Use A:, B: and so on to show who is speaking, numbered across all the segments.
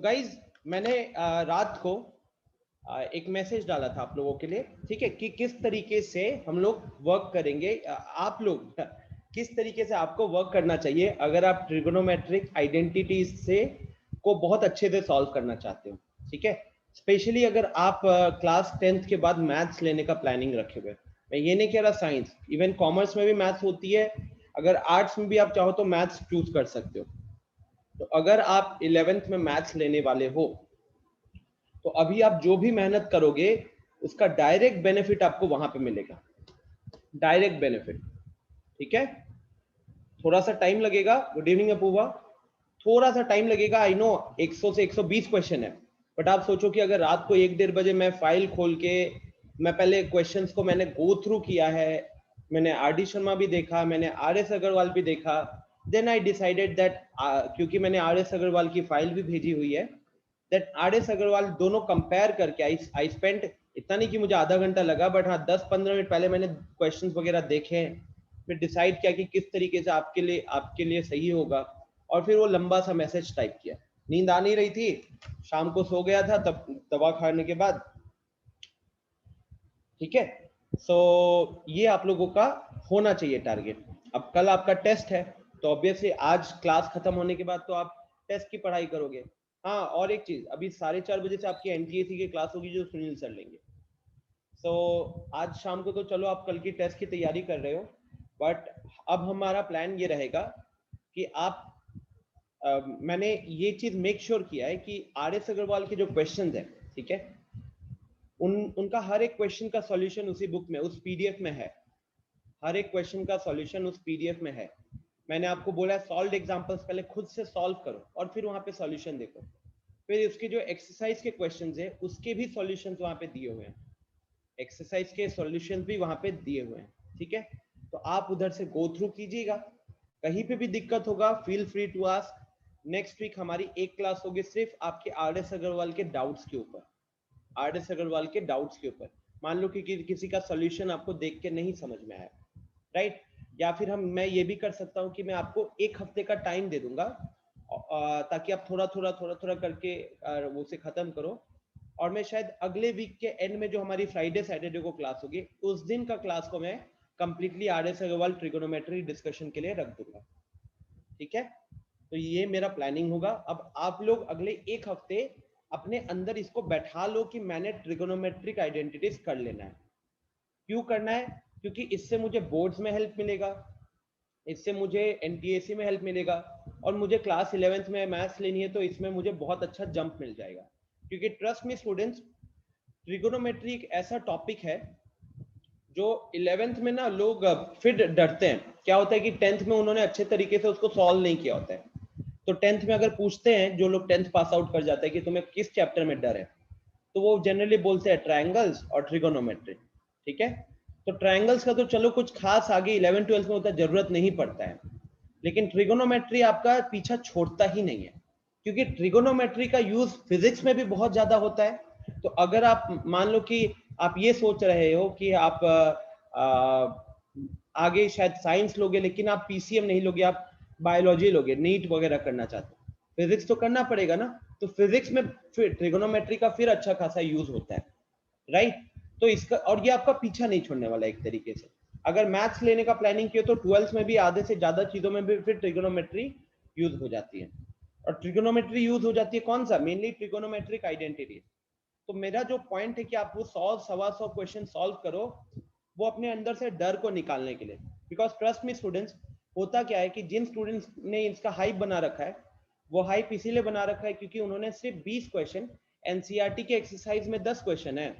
A: Guys मैंने रात को एक मैसेज डाला था आप लोगों के लिए, ठीक है, कि किस तरीके से हम लोग वर्क करेंगे। आप लोग किस तरीके से आपको वर्क करना चाहिए अगर आप ट्रिगोनोमेट्रिक आइडेंटिटीज से को बहुत अच्छे से सॉल्व करना चाहते हो, ठीक है। स्पेशली अगर आप क्लास 10th के बाद मैथ्स लेने का प्लानिंग रखे हुए, मैं ये नहीं कह रहा साइंस, इवन कॉमर्स में भी मैथ्स होती है, अगर आर्ट्स में भी आप चाहो तो मैथ्स चूज कर सकते हो। तो अगर आप 11th में मैथ्स लेने वाले हो तो अभी आप जो भी मेहनत करोगे उसका डायरेक्ट बेनिफिट आपको वहां पे मिलेगा, डायरेक्ट बेनिफिट, ठीक है। थोड़ा सा टाइम लगेगा, गुड इवनिंग अपूर्वा, थोड़ा सा टाइम लगेगा, आई नो 100 से 120 क्वेश्चन है, बट आप सोचो कि अगर रात को 1-1:30 बजे मैं फाइल खोल के मैं पहले क्वेश्चंस को मैंने गो थ्रू किया है, मैंने आर डी शर्मा भी देखा, मैंने आर एस अग्रवाल भी देखा, देन आई डिसाइडेड दैट, क्योंकि मैंने आर एस अग्रवाल की फाइल भी भेजी हुई है, दैट आर एस अग्रवाल दोनों कंपेयर करके आई स्पेंट, इतना नहीं कि मुझे आधा घंटा लगा, बट हाँ 10-15 मिनट पहले मैंने क्वेश्चंस वगैरह देखे, फिर डिसाइड किया कि किस तरीके से आपके लिए सही होगा, और फिर वो लंबा सा मैसेज टाइप किया। नींद आ नहीं रही थी, शाम को सो गया था तब दवा खाने के बाद, ठीक है। सो ये आप लोगों का होना चाहिए टारगेट। अब कल आपका टेस्ट है, तो ऑब्वियसली आज क्लास खत्म होने के बाद तो आप टेस्ट की पढ़ाई करोगे। हाँ, और एक चीज, अभी 4:30 बजे से आपकी एनटीएसी की क्लास होगी जो सुनील सर लेंगे। सो आज शाम को तो चलो आप कल की टेस्ट की तैयारी कर रहे हो, बट अब हमारा प्लान ये रहेगा कि आप मैंने ये चीज मेक श्योर किया है कि आर एस अग्रवाल के जो क्वेश्चंस हैं, ठीक है, उनका हर एक क्वेश्चन का सॉल्यूशन उसी बुक में, उस पीडीएफ में है। हर एक क्वेश्चन का सॉल्यूशन उस पीडीएफ में है। मैंने आपको बोला है सॉल्व्ड एग्जांपल्स पहले खुद से सॉल्व करो और फिर वहां पे सॉल्यूशन देखो, फिर उसके जो एक्सरसाइज के क्वेश्चंस है उसके भी सॉल्यूशंस वहां पे दिए हुए हैं, एक्सरसाइज के सॉल्यूशंस भी वहां पे दिए हुए हैं, ठीक है। तो आप उधर से गो थ्रू कीजिएगा, कहीं पे भी दिक्कत होगा feel free to ask. Next week हमारी एक क्लास होगी सिर्फ आपके आर एस अग्रवाल के डाउट्स के ऊपर, आर एस अग्रवाल के डाउट्स के ऊपर। मान लो कि किसी का सॉल्यूशन आपको देख के नहीं समझ में आया, राइट, या फिर मैं ये भी कर सकता हूँ कि मैं आपको एक हफ्ते का टाइम दे दूंगा, ताकि आप थोड़ा थोड़ा थोड़ा थोड़ा करके वो उसे खत्म करो, और मैं शायद अगले वीक के एंड में जो हमारी फ्राइडे सैटरडे को क्लास होगी उस दिन का क्लास को मैं completely R S Agarwal trigonometry discussion के लिए रख दूंगा, ठीक है। तो ये मेरा प्लानिंग होगा। अब आप लोग अगले एक हफ्ते अपने अंदर इसको बैठा लो कि मैंने ट्रिगोनोमेट्रिक आइडेंटिटीज कर लेना है। क्यों करना है? क्योंकि इससे मुझे बोर्ड्स में हेल्प मिलेगा, इससे मुझे एनटीएसी में हेल्प मिलेगा, और मुझे क्लास 11th में मैथ्स लेनी है तो इसमें मुझे बहुत अच्छा जंप मिल जाएगा। क्योंकि ट्रस्ट मी स्टूडेंट्स, ट्रिगोनोमेट्री एक ऐसा टॉपिक है जो 11th में ना लोग फिर डरते हैं। क्या होता है कि 10th में उन्होंने अच्छे तरीके से उसको सॉल्व नहीं किया होता है, तो 10th में अगर पूछते हैं जो लोग 10th पास आउट कर जाते हैं कि तुम्हें किस चैप्टर में डर है, तो वो जनरली बोलते हैं ट्रायंगल्स और ट्रिगोनोमेट्री, ठीक है। तो ट्रायंगल्स का तो चलो कुछ खास आगे 11th-12th में उतना जरूरत नहीं पड़ता है, लेकिन ट्रिगोनोमेट्री आपका पीछा छोड़ता ही नहीं है, क्योंकि ट्रिगोनोमेट्री का यूज फिजिक्स में भी बहुत ज्यादा होता है। तो अगर आप मान लो कि आप ये सोच रहे हो कि आप आगे शायद साइंस लोगे लेकिन आप पीसीएम नहीं लोगे, आप बायोलॉजी लोगे, नीट वगैरह करना चाहते हो, फिजिक्स तो करना पड़ेगा ना, तो फिजिक्स में फिर ट्रिगोनोमेट्री का फिर अच्छा खासा यूज होता है, राइट। तो इसका, और ये आपका पीछा नहीं छोड़ने वाला एक तरीके से। अगर मैथ्स लेने का प्लानिंग किया तो 12th में भी आधे से ज्यादा चीजों में भी फिर ट्रिगोनोमेट्री यूज हो जाती है, और ट्रिगोनोमेट्री यूज हो जाती है कौन सा, मेनली ट्रिगोनोमेट्रिक आइडेंटिटी। तो मेरा जो पॉइंट है कि आप वो 100-125 क्वेश्चन सॉल्व करो, वो अपने अंदर से डर को निकालने के लिए। बिकॉज ट्रस्ट मी स्टूडेंट्स, होता क्या है कि जिन स्टूडेंट्स ने इसका हाइप बना रखा है, वो हाइप इसीलिए बना रखा है क्योंकि उन्होंने सिर्फ 20 क्वेश्चन, एनसीईआरटी के एक्सरसाइज में 10 क्वेश्चन है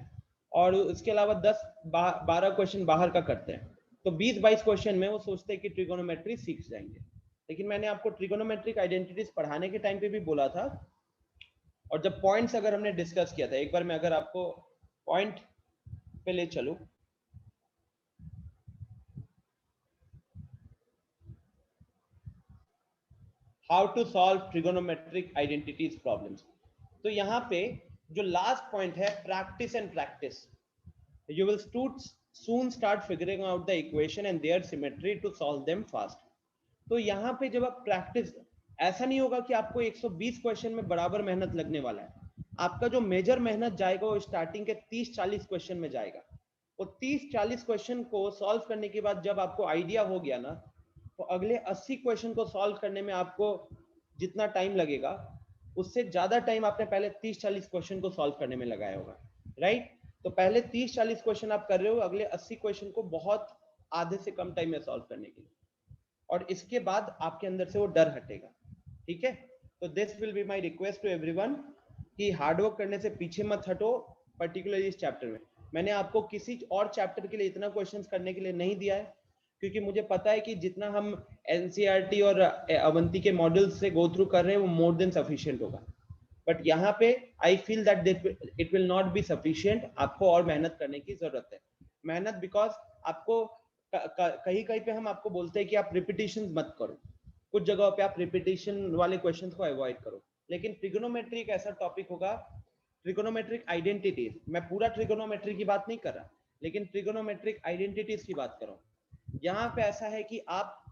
A: और उसके अलावा 10-12 क्वेश्चन बाहर का करते हैं, तो 20-22 क्वेश्चन में वो सोचते हैं कि ट्रिगोनोमेट्री सीख जाएंगे। लेकिन मैंने आपको ट्रिगोनोमेट्रिक आइडेंटिटीज पढ़ाने के टाइम पे भी बोला था, और जब पॉइंट्स अगर हमने डिस्कस किया था, एक बार मैं अगर आपको पॉइंट पे ले चलूं, how to solve trigonometric identities problems, तो यहाँ पे जो लास्ट पॉइंट है, practice and practice, you will soon start figuring out the equation and their symmetry to solve them fast। तो यहाँ पे जब आप प्रैक्टिस, ऐसा नहीं होगा कि आपको 120 क्वेश्चन में बराबर मेहनत लगने वाला है। आपका जो मेजर मेहनत जाएगा वो स्टार्टिंग के 30-40 क्वेश्चन में जाएगा। वो 30-40 क्वेश्चन को सॉल्व करने के बाद जब आपको आइडिया हो गया ना, तो अगले 80 क्वेश्चन को सॉल्व करने में आपको जितना टाइम लगेगा उससे ज्यादा टाइम आपने पहले 30-40 क्वेश्चन को सॉल्व करने में लगाया होगा, राइट? तो पहले 30-40 क्वेश्चन आप कर रहे हो, अगले 80 क्वेश्चन को बहुत आधे से कम टाइम में सॉल्व करने के लिए, और इसके बाद आपके अंदर से वो डर हटेगा। ठीक है, तो this will be my request to everyone कि हार्डवर्क करने से पीछे मत हटो, पर्टिकुलरली इस चैप्टर में। मैंने आपको किसी और चैप्टर के लिए इतना क्वेश्चंस करने के लिए नहीं दिया है, क्योंकि मुझे पता है कि जितना हम एनसीईआरटी और अवंती के मॉडल्स से गो थ्रू कर रहे हैं वो मोर देन सफिशिएंट होगा, बट यहाँ पे I feel that it will not be sufficient. आपको और मेहनत करने की जरूरत है। मेहनत बिकॉज आपको कहीं कहीं पे हम आपको बोलते हैं कि आप रिपीटिशन मत करो, कुछ जगहों पे आप रिपीटिशन वाले क्वेश्चंस को अवॉइड करो, लेकिन ट्रिगोनोमेट्री एक ऐसा टॉपिक होगा, ट्रिगोनोमेट्रिक आइडेंटिटीज, मैं पूरा ट्रिगोनोमेट्री की बात नहीं कर रहा, लेकिन ट्रिगोनोमेट्रिक आइडेंटिटीज की बात कर रहा हूँ। यहाँ पे ऐसा है कि आप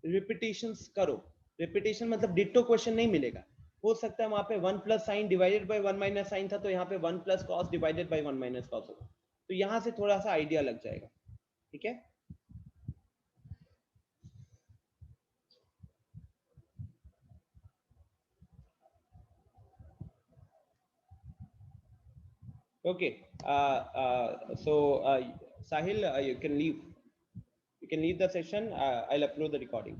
A: रिपीटिशंस करो, रिपीटिशन मतलब डिट्टो क्वेश्चन नहीं मिलेगा। हो सकता है वहां पे 1 plus sine divided by 1 minus sine था, तो यहाँ पे 1 plus cos divided by 1 minus cos होगा, तो यहाँ से थोड़ा सा आइडिया लग जाएगा। ठीक है, okay, so Sahil, you can leave the session, I'll upload the recording।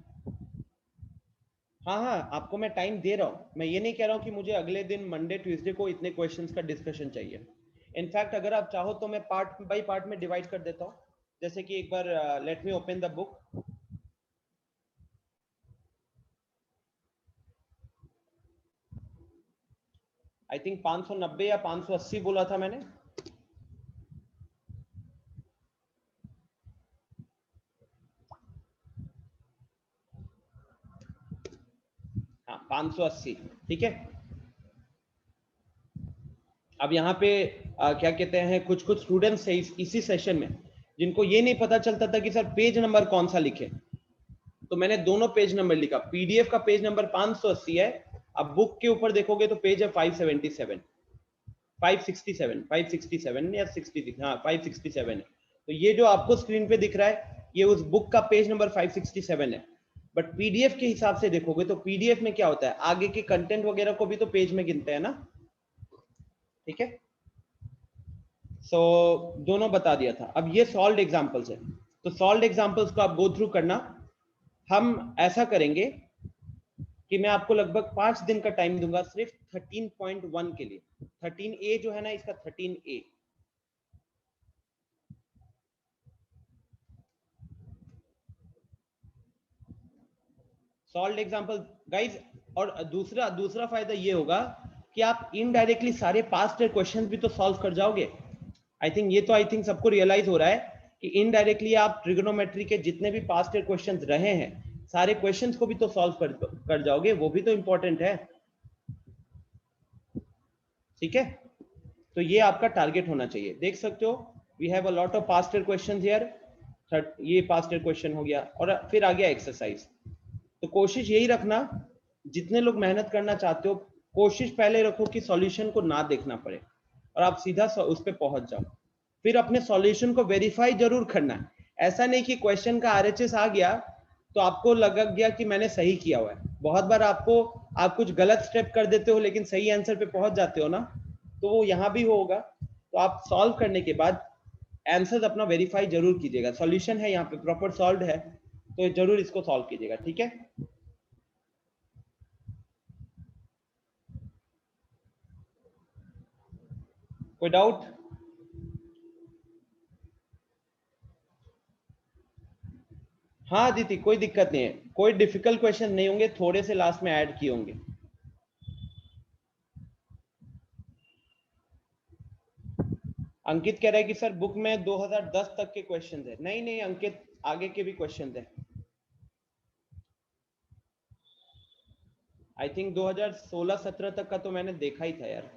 A: हाँ हाँ, आपको मैं टाइम दे रहा हूँ, मैं ये नहीं कह रहा हूँ कि मुझे अगले दिन मंडे ट्यूसडे को इतने क्वेश्चंस का डिस्कशन चाहिए। इनफैक्ट अगर आप चाहो तो मैं पार्ट बाय पार्ट में डिवाइड कर देता हूँ, जैसे कि एक बार let me open the book. I think 590 या 580 बोला था मैंने। हाँ 580, ठीक है। अब यहाँ पे क्या कहते हैं, कुछ कुछ स्टूडेंट्स है इसी सेशन में जिनको ये नहीं पता चलता था कि सर पेज नंबर कौन सा लिखे, तो मैंने दोनों पेज नंबर लिखा। पीडीएफ का पेज नंबर 580 है, अब बुक के ऊपर देखोगे तो पेज है 577, 567 या 66, हाँ 567 है। तो ये जो आपको स्क्रीन पे दिख रहा है ये उस बुक का पेज नंबर 567 है, बट पीडीएफ के हिसाब से देखोगे तो पीडीएफ में क्या होता है, आगे के कंटेंट वगैरह को भी तो पेज में गिनते हैं ना। ठीक है, सो दोनों बता दिया था। अब ये सॉल्व्ड एग्जांपल्स है, तो सॉल्व्ड एग्जांपल्स को आप गो थ्रू करना। हम ऐसा करेंगे कि मैं आपको लगभग 5 दिन का टाइम दूंगा सिर्फ 13.1 के लिए। 13A जो है ना, इसका 13A सॉल्व्ड एग्जांपल गाइस। और दूसरा फायदा ये होगा कि आप इनडायरेक्टली सारे पास्ट ईयर क्वेश्चंस भी तो सॉल्व कर जाओगे। आई थिंक सबको रियलाइज हो रहा है कि इनडायरेक्टली आप ट्रिगोनोमेट्री के जितने भी पास्ट ईयर क्वेश्चंस रहे हैं सारे क्वेश्चंस को भी तो सॉल्व कर जाओगे, वो भी तो इंपॉर्टेंट है। ठीक है, तो ये आपका टारगेट होना चाहिए। देख सकते हो we have a lot of past year questions here, ये पास्ट ईयर क्वेश्चन हो गया, और फिर आ गया एक्सरसाइज। तो कोशिश यही रखना, जितने लोग मेहनत करना चाहते हो कोशिश पहले रखो कि सॉल्यूशन को ना देखना पड़े और आप सीधा उस पर पहुंच जाओ। फिर अपने सॉल्यूशन को वेरीफाई जरूर करना है, ऐसा नहीं कि क्वेश्चन का आरएचएस आ गया तो आपको लग गया कि मैंने सही किया हुआ है। बहुत बार आप कुछ गलत स्टेप कर देते हो लेकिन सही आंसर पे पहुंच जाते हो ना, तो वो यहाँ भी होगा। तो आप सॉल्व करने के बाद आंसर अपना वेरीफाई जरूर कीजिएगा। सॉल्यूशन है यहाँ पे प्रॉपर सॉल्व है, तो जरूर इसको सॉल्व कीजिएगा। ठीक है, कोई डाउट? हाँ दीदी, कोई दिक्कत नहीं है, कोई डिफिकल्ट क्वेश्चन नहीं होंगे, थोड़े से लास्ट में ऐड किए होंगे। अंकित कह रहा है कि सर बुक में 2010 तक के क्वेश्चन है। नहीं नहीं अंकित, आगे के भी क्वेश्चन है। आई थिंक 2016-17 तक का तो मैंने देखा ही था यार।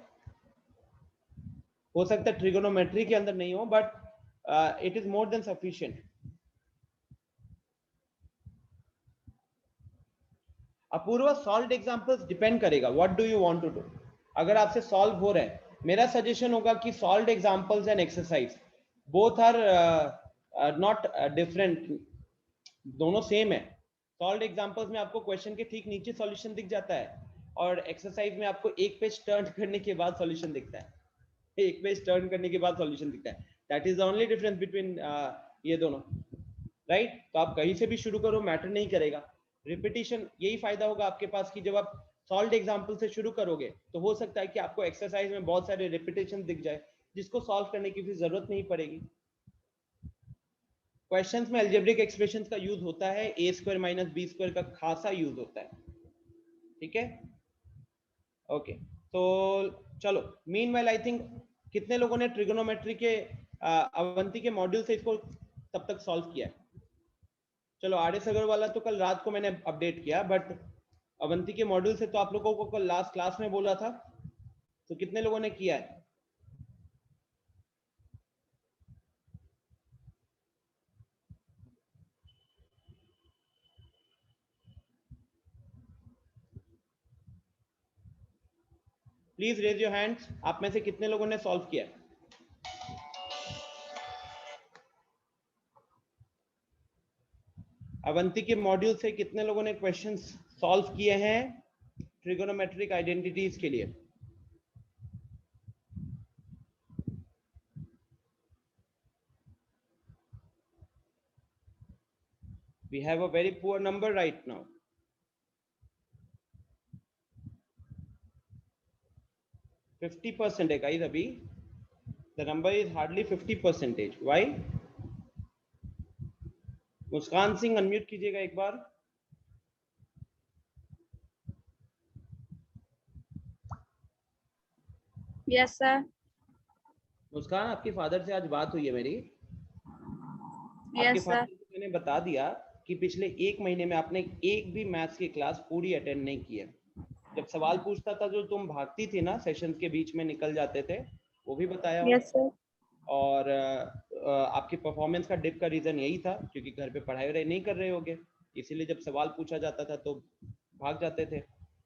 A: हो सकता है ट्रिगोनोमेट्री के अंदर नहीं हो, but it is more than sufficient. Apoorva, solved examples depend करेगा what do you want to do. अगर आपसे सॉल्व हो रहा है, मेरा सजेशन होगा कि solved examples and exercise both are not different, दोनों सेम है। सॉल्व्ड एग्जांपल्स में आपको क्वेश्चन के ठीक नीचे सॉल्यूशन दिख जाता है, और एक्सरसाइज में आपको एक पेज टर्न करने के बाद सॉल्यूशन दिखता है, एक पेज टर्न करने के बाद सॉल्यूशन दिखता है। That is the only difference between ये दोनों, राइट? तो आप कहीं से भी शुरू करो, मैटर नहीं करेगा। रिपीटिशन, यही फायदा होगा आपके पास कि जब आप सॉल्व्ड एग्जांपल से शुरू करोगे तो हो सकता है कि आपको एक्सरसाइज में बहुत सारे रिपीटेशन दिख जाए, जिसको सॉल्व करने की भी जरूरत नहीं पड़ेगी। क्वेश्चंस में अलजेब्रिक एक्सप्रेशंस का यूज होता है, a square minus B square का खासा यूज होता है, ठीक है? ओके, तो चलो, मीनवाइल आई थिंक कितने लोगों ने ट्रिगोनोमेट्री के अवंती के मॉड्यूल से इसको तब तक सॉल्व किया है? चलो, आरएस अग्रवाल वाला तो कल रात को मैंने अपडेट किया, बट अवंती के मॉड्यूल से तो आप लोगों को कल लास्ट क्लास में बोला था, तो कितने लोगों ने किया है? प्लीज रेज योर हैंड्स, आप में से कितने लोगों ने सॉल्व किया है? अवंती के मॉड्यूल से कितने लोगों ने क्वेश्चंस सॉल्व किए हैं ट्रिगोनोमेट्रिक आइडेंटिटीज के लिए? We have a very poor number right now. %50 है guys अभी. The number is hardly 50%. Why? Muskan Singh unmute कीजिएगा एक बार.
B: Yes sir.
A: मुस्कान, आपके फादर से आज बात हुई है मेरी. आपके
B: यस
A: फादर
B: सर.
A: को मैंने बता दिया कि पिछले 1 महीने में आपने एक भी मैथ्स की क्लास पूरी अटेंड नहीं की है. जब सवाल पूछता था जो तुम भागती थी ना, सेशंस के बीच में निकल जाते थे, वो भी बताया.
B: Yes sir.
A: और आपकी परफॉर्मेंस का डिप का रीजन यही था क्योंकि घर पे पढ़ाई वढ़ाई नहीं कर रहे होगे, इसीलिए जब सवाल पूछा जाता था तो भाग जाते थे.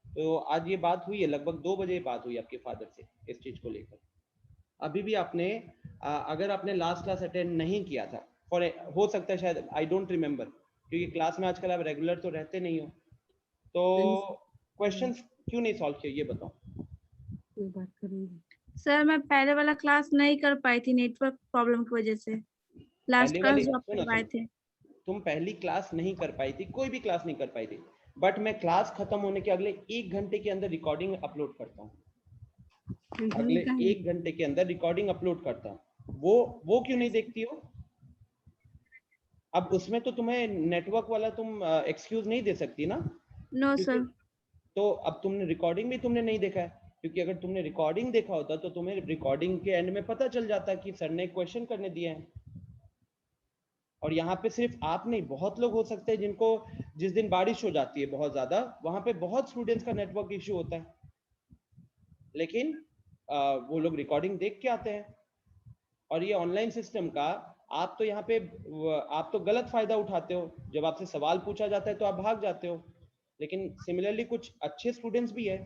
A: तो आज ये बात हुई है, लगभग 2 बजे बात हुई आपके फादर से इस चीज को लेकर. अभी भी आपने अगर आपने लास्ट क्लास अटेंड नहीं किया था, और हो सकता है शायद, आई डोंट रिमेम्बर, क्योंकि क्लास में आजकल आप रेगुलर तो रहते नहीं हो, तो क्वेश्चंस क्यों नहीं सॉल्व किए ये बताओ.
B: सर मैं पहले वाला क्लास नहीं कर पाई थी नेटवर्क प्रॉब्लम की वजह से. लास्ट क्लास जो आप करवाए थे.
A: तुम पहली क्लास नहीं कर पाई थी, कोई भी क्लास नहीं कर पाई थी, बट मैं क्लास खत्म होने के अगले 1 घंटे के अंदर रिकॉर्डिंग अपलोड करता हूँ. अगले 1 घंटे के अंदर रिकॉर्डिंग अपलोड करता हूँ. वो क्यों नहीं देखती हो? अब उसमें तो तुम्हें नेटवर्क वाला तुम एक्सक्यूज नहीं दे सकती ना.
B: No sir.
A: तो अब तुमने रिकॉर्डिंग भी तुमने नहीं देखा है, क्योंकि अगर तुमने रिकॉर्डिंग देखा होता तो तुम्हें रिकॉर्डिंग के एंड में पता चल जाता कि सर ने क्वेश्चन करने दिए हैं. और यहाँ पे सिर्फ आप नहीं, बहुत लोग हो सकते हैं जिनको जिस दिन बारिश हो जाती है बहुत ज्यादा, वहां पे बहुत स्टूडेंट्स का नेटवर्क इश्यू होता है, लेकिन वो लोग रिकॉर्डिंग देख के आते हैं. और ये ऑनलाइन सिस्टम का आप तो यहाँ पे आप तो गलत फायदा उठाते हो. जब आपसे सवाल पूछा जाता है तो आप भाग जाते हो, लेकिन सिमिलरली कुछ अच्छे स्टूडेंट्स भी है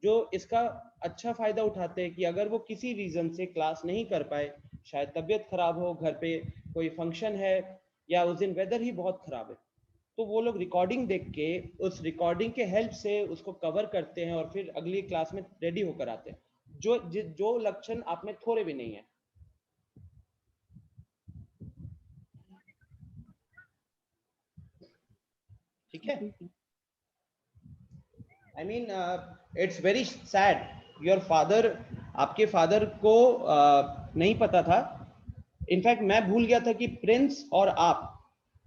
A: जो इसका अच्छा फायदा उठाते हैं कि अगर वो किसी रीजन से क्लास नहीं कर पाए, शायद तबीयत खराब हो, घर पे कोई फंक्शन है, या उस दिन वेदर ही बहुत खराब है, तो वो लोग रिकॉर्डिंग देख के उस रिकॉर्डिंग के हेल्प से उसको कवर करते हैं और फिर अगली क्लास में रेडी होकर आते हैं, जो लक्षण आप में थोड़े भी नहीं है. ठीक है? I mean, it's very sad. Your father, आपके फादर को नहीं पता था. इनफैक्ट मैं भूल गया था कि प्रिंस और आप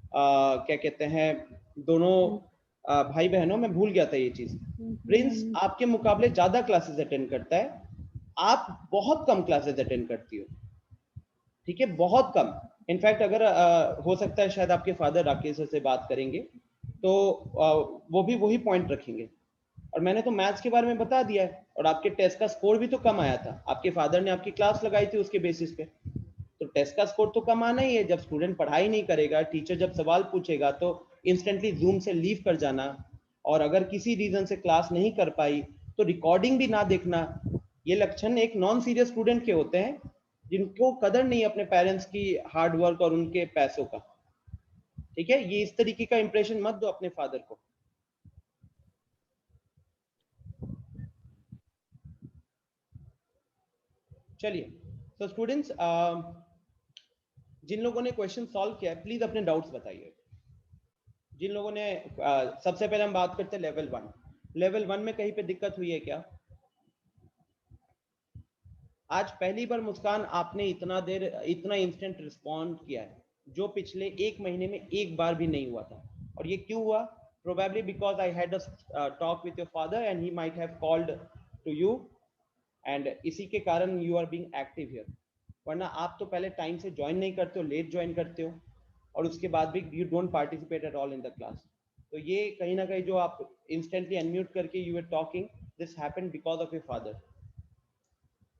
A: क्या कहते हैं, दोनों भाई बहनों, मैं भूल गया था ये चीज. प्रिंस आपके मुकाबले ज्यादा क्लासेस अटेंड करता है, आप बहुत कम क्लासेस अटेंड करती हो. ठीक है, बहुत कम. इनफैक्ट अगर हो सकता है शायद आपके फादर राकेश से बात करेंगे तो वो भी वही पॉइंट रखेंगे. और मैंने तो मैथ्स के बारे में बता दिया है, और आपके टेस्ट का स्कोर भी तो कम आया था. आपके फादर ने आपकी क्लास लगाई थी उसके बेसिस पे, तो टेस्ट का स्कोर तो कम आना ही है. जब स्टूडेंट पढ़ाई नहीं करेगा, टीचर जब सवाल पूछेगा तो इंस्टेंटली जूम से लीव कर जाना, और अगर किसी रीजन से क्लास नहीं कर पाई तो रिकॉर्डिंग भी ना देखना, ये लक्षण एक नॉन सीरियस स्टूडेंट के होते हैं जिनको कदर नहीं अपने पेरेंट्स की हार्ड वर्क और उनके पैसों का। ठीक है, ये इस तरीके का इंप्रेशन मत दो अपने फादर को। चलिए, तो स्टूडेंट्स जिन लोगों ने क्वेश्चन सॉल्व किया है प्लीज अपने डाउट्स बताइए। जिन लोगों ने सबसे पहले हम बात करते हैं लेवल 1। लेवल 1 में कहीं पे दिक्कत हुई है क्या? आज पहली बार मुस्कान आपने इतना इंस्टेंट रिस्पॉन्ड किया है, जो पिछले 1 महीने में एक बार भी नहीं हुआ था। और ये क्यों हुआ? Probably because I had a talk with your father and he might have called to you, and इसी के कारण you are being active here. वरना आप तो पहले टाइम से ज्वाइन नहीं करते हो, लेट ज्वाइन करते हो, और उसके बाद भी you don't participate at all in the class. तो ये कहीं ना कहीं जो आप इंस्टेंटली अनम्यूट करके you are talking, this happened because of your father.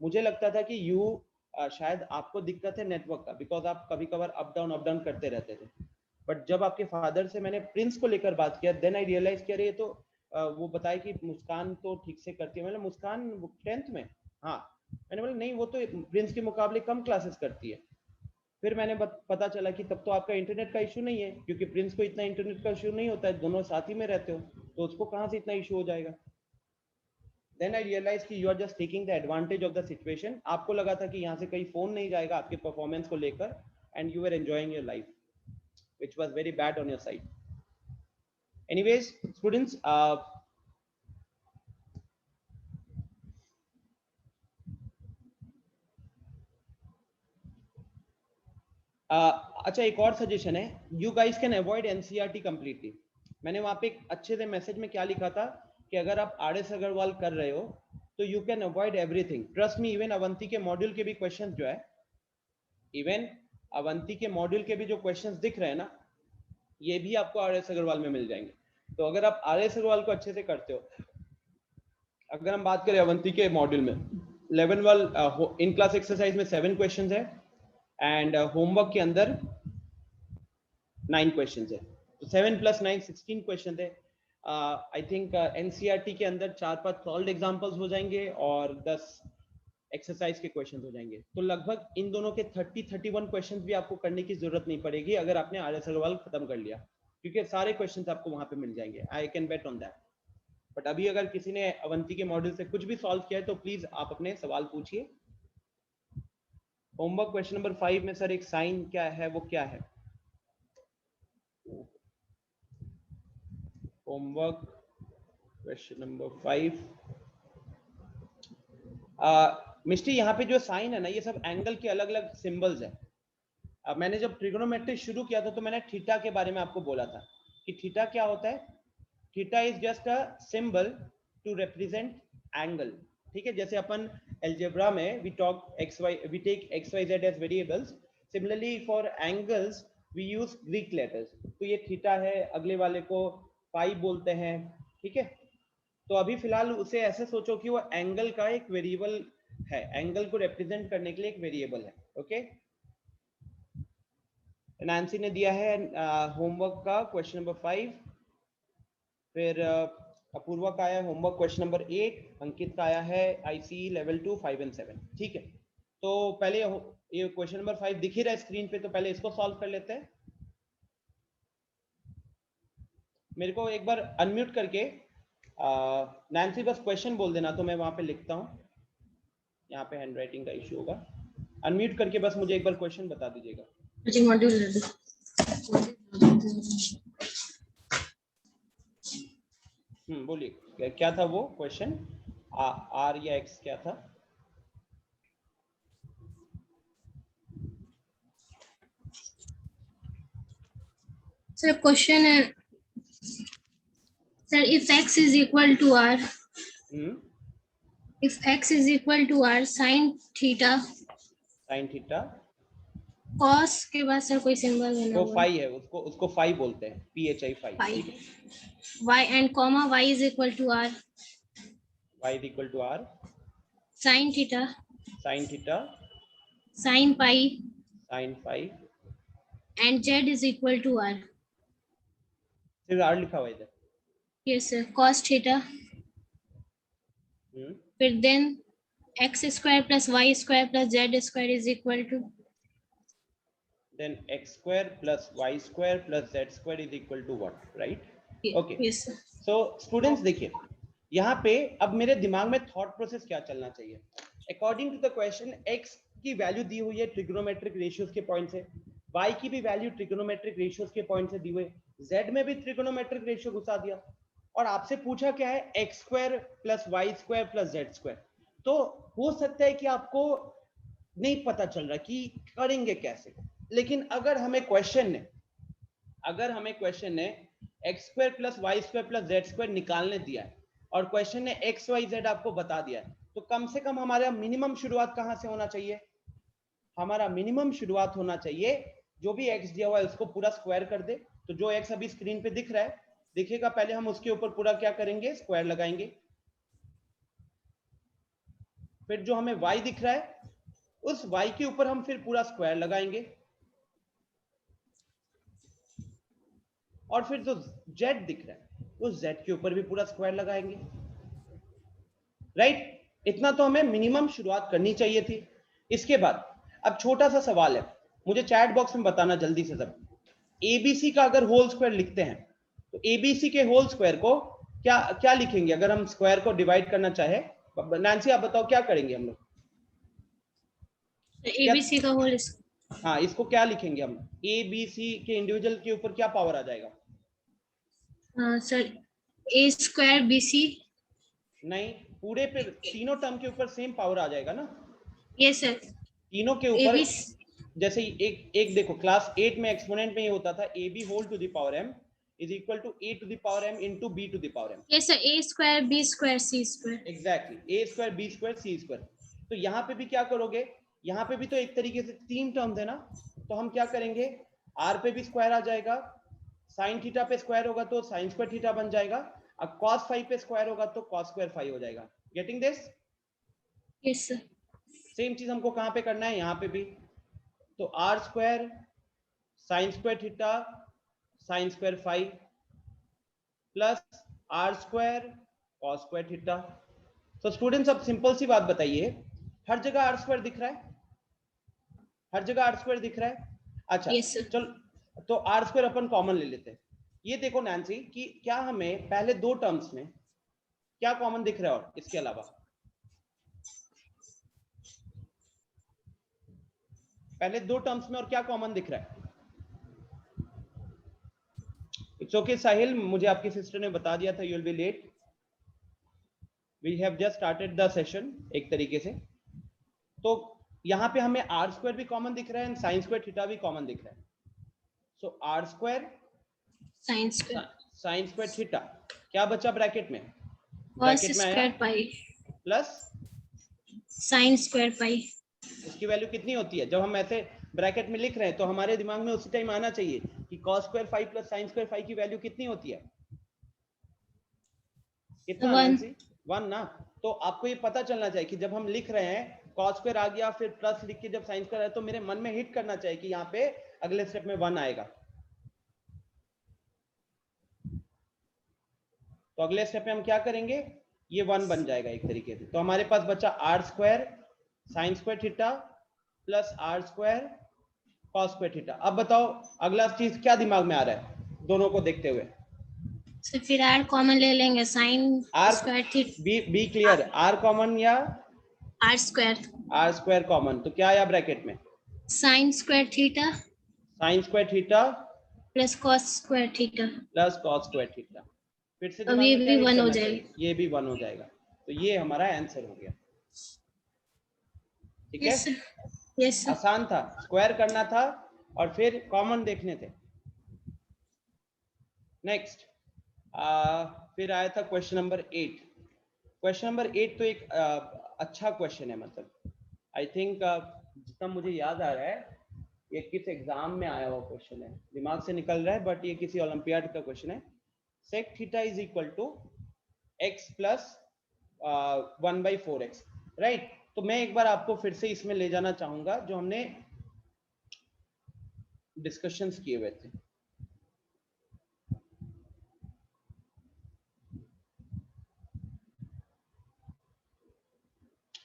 A: मुझे लगता था कि शायद आपको दिक्कत है नेटवर्क का, बिकॉज आप कभी कभार अप डाउन करते रहते थे। बट जब आपके फादर से मैंने प्रिंस को लेकर बात किया, देन आई रियलाइज कि अरे ये तो वो बताया कि मुस्कान तो ठीक से करती है। मैंने मुस्कान 10th में, हाँ, मैंने बोला नहीं वो तो प्रिंस के मुकाबले कम क्लासेस करती है। फिर मैंने पता चला कि तब तो आपका इंटरनेट का इशू नहीं है, क्योंकि प्रिंस को इतना इंटरनेट का इशू नहीं होता है, दोनों साथ ही में रहते हो, तो उसको कहाँ से इतना इशू हो जाएगा। Then I realized कि you are just taking the advantage of the situation। आपको लगा था कि यहाँ से कहीं फोन नहीं जाएगा आपके परफॉर्मेंस को लेकर, and you were enjoying your life, which was very bad on your side. Anyways, students, अच्छा, एक और सजेशन है, you guys can avoid NCERT completely. मैंने वहां पे एक अच्छे से मैसेज में क्या लिखा था कि अगर आप RS अग्रवाल कर रहे हो तो you can avoid everything, trust me. Even Avanti के मॉड्यूल के भी क्वेश्चंस जो है, इवन अवंती के मॉड्यूल के भी जो क्वेश्चंस दिख रहे हैं ना, ये भी आपको RS अग्रवाल में मिल जाएंगे। तो अगर आप RS अग्रवाल को अच्छे से करते हो, अगर हम बात करें अवंती के मॉड्यूल में, लेवल 1 इन क्लास एक्सरसाइज में 7 क्वेश्चंस है, एंड होमवर्क के अंदर 9 क्वेश्चंस है, तो 7 + 9 16 क्वेश्चन है। आई थिंक एनसीईआरटी के अंदर 4-5 सॉल्व्ड एग्जांपल्स हो जाएंगे और 10 एक्सरसाइज के क्वेश्चन हो जाएंगे। तो लगभग इन दोनों के 30-31 क्वेश्चन भी आपको करने की जरूरत नहीं पड़ेगी अगर आपने RS अग्रवाल खत्म कर लिया, क्योंकि सारे क्वेश्चन आपको वहां पे मिल जाएंगे। I can bet on that. But अभी अगर किसी ने अवंती के मॉड्यूल से कुछ भी सॉल्व किया है तो प्लीज आप अपने सवाल पूछिए। होमवर्क क्वेश्चन नंबर 5 में सर एक साइन क्या है, वो क्या है? होमवर्क क्वेश्चन नंबर 5, मिस्टी यहाँ पे जो साइन है ना, ये सब एंगल के अलग अलग सिंबल्स है। अब मैंने जब ट्रिग्नोमेट्री शुरू किया था तो मैंने थीटा के बारे में आपको बोला था कि थीटा क्या होता है। Theta is just a symbol to represent angle. ठीक है, जैसे अपन अलजेब्रा में we take X Y Z as variables, similarly for angles we use Greek letters. तो ये थीटा है, अगले वाले को पाई बोलते हैं। ठीक है, तो अभी फिलहाल उसे ऐसे सोचो कि वो एंगल का एक वेरिएबल है, एंगल को रिप्रेजेंट करने के लिए एक वेरिएबल है। ओके, नैन्सी ने दिया है होमवर्क का क्वेश्चन नंबर 5, फिर अपूर्वा का आया होमवर्क क्वेश्चन नंबर 8, अंकित का आया है IC लेवल 2 5 और 7। ठीक है, तो पहले ये क्वेश्चन नंबर 5 दिख ही रहा है स्क्रीन पे, तो पहले इसको सॉल्व कर लेते हैं। मेरे को एक बार अनम्यूट करके नैन्सी बस क्वेश्चन बोल देना, तो मैं वहां पे लिखता हूँ। यहाँ पे हैंडराइटिंग का इशू होगा। अनम्यूट करके बस मुझे एक बार क्वेश्चन बता दीजिएगा। बोलिए क्या था वो क्वेश्चन, R या X क्या था?
C: सर क्वेश्चन है sir, if X is equal to R, if X is equal to R sin theta cos के बाद सर कोई सिंबल है ना,
A: वो फाई है, उसको फाई बोलते हैं, PHI phi.
C: y and comma y is equal to R,
A: y is equal to R
C: sin theta sin pi and z is equal to R।
A: सिर्फ R लिखा हुआ है इधर।
C: yes sir, cos theta, फिर then x square plus y square plus z square is equal to,
A: then x square plus y square plus z square is equal to what, right? Okay.
C: yes sir,
A: So students देखिए यहाँ पे अब मेरे दिमाग में thought process क्या चलना चाहिए। According to the question x की वैल्यू दी हुई है ट्रिग्नोमेट्रिक रेशियोज के पॉइंट से, y की भी वैल्यू ट्रिग्नोमेट्रिक रेशियोज के पॉइंट से दी हुई है, z में भी ट्रिग्नोमेट्रिक रेशियो घुसा दिया और आपसे पूछा क्या है X square plus Y square plus Z square. तो हो सकता है कि आपको नहीं पता चल रहा कि करेंगे कैसे, लेकिन अगर हमें क्वेश्चन ने X square plus Y square plus Z square निकालने दिया है और क्वेश्चन ने एक्स वाई जेड आपको बता दिया है, तो कम से कम हमारा मिनिमम शुरुआत कहां से होना चाहिए? हमारा मिनिमम शुरुआत होना चाहिए जो भी एक्स दिया हुआ है उसको पूरा स्क्वायर कर दे। तो जो एक्स अभी स्क्रीन पे दिख रहा है दिखेगा, पहले हम उसके ऊपर पूरा क्या करेंगे, स्क्वायर लगाएंगे। फिर जो हमें y दिख रहा है उस y के ऊपर हम फिर पूरा स्क्वायर लगाएंगे और फिर जो z दिख रहा है उस z के ऊपर भी पूरा स्क्वायर लगाएंगे, राइट? इतना तो हमें मिनिमम शुरुआत करनी चाहिए थी। इसके बाद अब छोटा सा सवाल है, मुझे चैट बॉक्स में बताना जल्दी से सब, एबीसी का अगर होल स्क्वायर लिखते हैं तो एबीसी के होल स्क्वायर को क्या क्या लिखेंगे? अगर हम स्क्वायर को डिवाइड करना चाहे, नैन्सी आप बताओ क्या करेंगे हम लोग?
C: एबीसी का होल,
A: हाँ, इसको क्या लिखेंगे हम? ए बी सी के इंडिविजुअल के ऊपर क्या पावर आ जाएगा?
C: Sir A square B C,
A: नहीं, पूरे पे तीनों टर्म के ऊपर सेम पावर आ जाएगा ना?
C: यस सर,
A: तीनों के ऊपर जैसे एक देखो क्लास 8 में एक्सपोनेंट में ये होता था A B whole to the power m is equal to a to the power m into b to the power m।
C: Yes sir, A square B square C square,
A: exactly, a square b square c square. तो यहाँ पे भी क्या करोगे, यहाँ पे भी तो एक तरीके से तीन टर्म्स है ना, तो हम क्या करेंगे, r पे भी स्क्वायर आ जाएगा, साइन थीटा पे स्क्वायर होगा तो साइन स्क्वायर थीटा बन जाएगा, अब cos फाई पे स्क्वायर होगा तो cos स्क्वायर फाई हो जाएगा। Getting this?
C: Yes sir,
A: same चीज हमको कहाँ पे करना है, यहाँ पे भी। तो R square sine square theta sine square phi plus R square cos square theta. तो स्टूडेंट्स अब सिंपल सी बात बताइए, हर जगह आर स्क्वायर दिख रहा है? हर जगह आर स्क्वायर दिख रहा है? अच्छा,
C: यस सर,
A: चल तो आर स्क्वायर अपन कॉमन ले लेते हैं। ये देखो नैन्सी कि क्या हमें पहले दो टर्म्स में क्या कॉमन दिख रहा है और इसके अलावा? पहले दो टर्म्स में और क्या कॉमन दिख रहा है? इट्स ओके साहिल, मुझे आपकी सिस्टर ने बता दिया था you will be late, we have just started the session एक तरीके से। तो यहाँ पे हमें आर स्क्वायर भी कॉमन दिख रहा है एंड साइन स्क्वायर थीटा भी कॉमन दिख रहा है। So R square
C: sine square
A: sine square theta क्या बचा ब्रैकेट में?
C: Cos square pi
A: plus
C: sine square pi.
A: इसकी वैल्यू कितनी होती है? जब हम ऐसे ब्रैकेट में लिख रहे हैं तो हमारे दिमाग में उसी टाइम आना चाहिए कि cos square phi plus sine square phi की वैल्यू कितनी होती है? कितना नैन्सी? 1 ना? तो आपको ये पता चलना चाहिए कि जब हम लिख रहे हैं cos स्क्वायर आ गया फिर प्लस लिख के जब साइन स्क्वायर आया तो मेरे मन में हिट करना चाहिए कि यहाँ पे अगले स्टेप में 1 आएगा। तो अगले स्टेप में हम क्या करेंगे, ये 1 बन जाएगा एक तरीके से। तो हमारे पास बचा R square sine square theta plus R square cos square theta. अब बताओ अगला चीज क्या दिमाग में आ रहा है दोनों को देखते हुए?
C: तो फिर आर कॉमन ले लेंगे, sine
A: R
C: square theta,
A: be clear, R common या
C: आर स्क्वायर
A: कॉमन, तो क्या आया ब्रैकेट में?
C: Sine square
A: theta
C: plus cos square theta,
A: plus cos square theta. फिर से
C: अब
A: दिमाग
C: ये
A: में
C: भी
A: क्या
C: 1 हो
A: करना
C: जाएगा,
A: चाहिए? ये भी 1 हो जाएगा। तो ये हमारा आंसर हो गया, ठीक है?
C: यस सर,
A: आसान था, स्क्वायर करना था और फिर कॉमन देखने थे। नेक्स्ट फिर आया था क्वेश्चन नंबर 8। क्वेश्चन नंबर 8 तो एक अच्छा क्वेश्चन है, मतलब आई थिंक जितना मुझे याद आ रहा है ये किस एग्जाम में आया हुआ क्वेश्चन है, दिमाग से निकल रहा है, बट ये किसी ओलंपियाड का क्वेश्चन है। Sec theta is equal to X plus 1/4x, right? तो मैं एक बार आपको फिर से इसमें ले जाना चाहूंगा जो हमने डिस्कशंस किए हुए थे।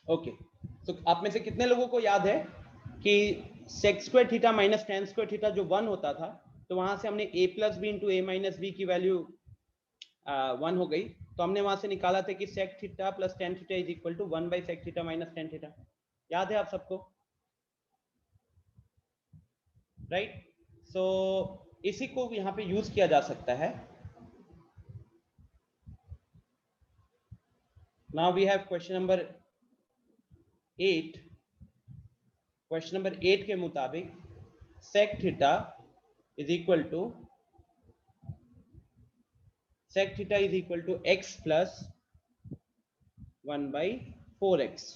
A: ओके, तो आप में से कितने लोगों को याद है कि sec square theta minus tan square theta जो 1 होता था, तो वहां से हमने a plus B into A minus B की वैल्यू 1 हो गई, तो हमने वहां से निकाला था कि sec theta plus tan theta is equal to 1 by sec theta minus tan theta. याद है आप सबको? राइट, सो इसी को यहाँ पे यूज किया जा सकता है। Now we have question number 8। Question number 8 के मुताबिक sec theta is equal to x plus 1 by 4x।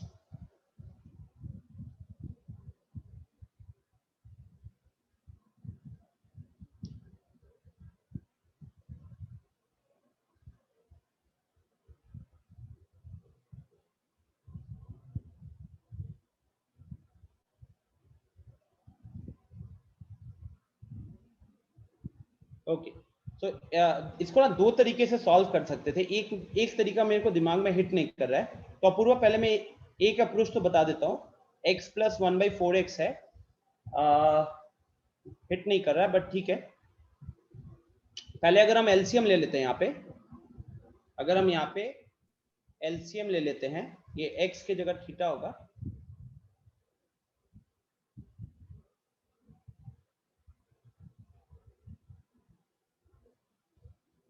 A: Okay, तो इसको ना दो तरीके से सॉल्व कर सकते थे। एक तरीका मेरे को दिमाग में हिट नहीं कर रहा है, तो अपूर्वा पहले मैं एक अप्रोच तो बता देता हूँ। x प्लस 1 बाई 4x है, हिट नहीं कर रहा है बट ठीक है। पहले अगर हम एलसीएम ले लेते हैं यहाँ पे, अगर हम यहाँ पे एलसीएम ले लेते हैं, ये x की जगह थीटा होगा,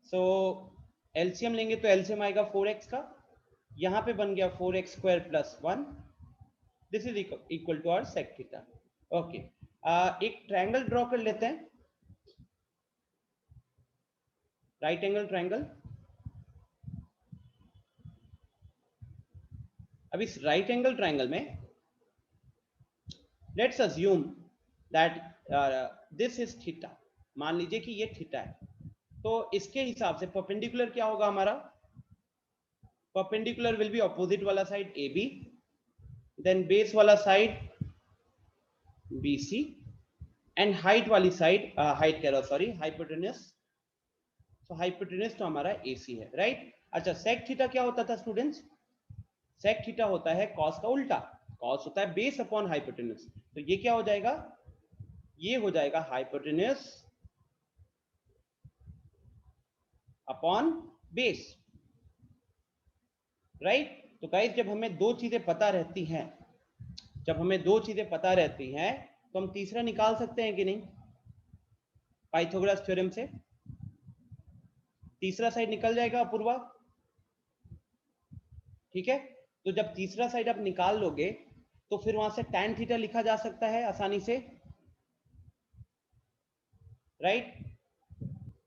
A: सो एलसीएम लेंगे तो एलसीएम आएगा 4x का, यहाँ पे बन गया 4x square plus 1, this is equal to our sec theta. Okay, एक ट्रायंगल ड्रॉ कर लेते हैं, राइट एंगल ट्रायंगल। अब इस राइट एंगल ट्रायंगल में let's assume that this is theta, मान लीजिए कि ये थीटा है, तो इसके हिसाब से परपेंडिकुलर क्या होगा हमारा? परपेंडिकुलर विल बी ऑपोजिट वाला side A B, then base वाला side B C, and height वाली साइड हाइट कह रहा हूं सॉरी, हाइपोटेन्यूस। तो हाइपोटेन्यूस तो हमारा AC है, राइट। अच्छा, sec थीटा क्या होता था स्टूडेंट्स? sec थीटा होता है cos का उल्टा, cos होता है बेस अपॉन हाइपोटेन्यूस, तो ये क्या हो जाएगा? ये हो जाएगा हाइपोटेन्यूस अपॉन बेस, राइट। तो गाइस जब हमें दो चीजें पता रहती हैं, जब हमें दो चीजें पता रहती हैं तो हम तीसरा निकाल सकते हैं कि नहीं? पाइथागोरस थ्योरम से तीसरा साइड निकल जाएगा अपूर्वा, ठीक है। तो जब तीसरा साइड आप निकाल लोगे तो फिर वहां से tan थीटा लिखा जा सकता है आसानी से, राइट।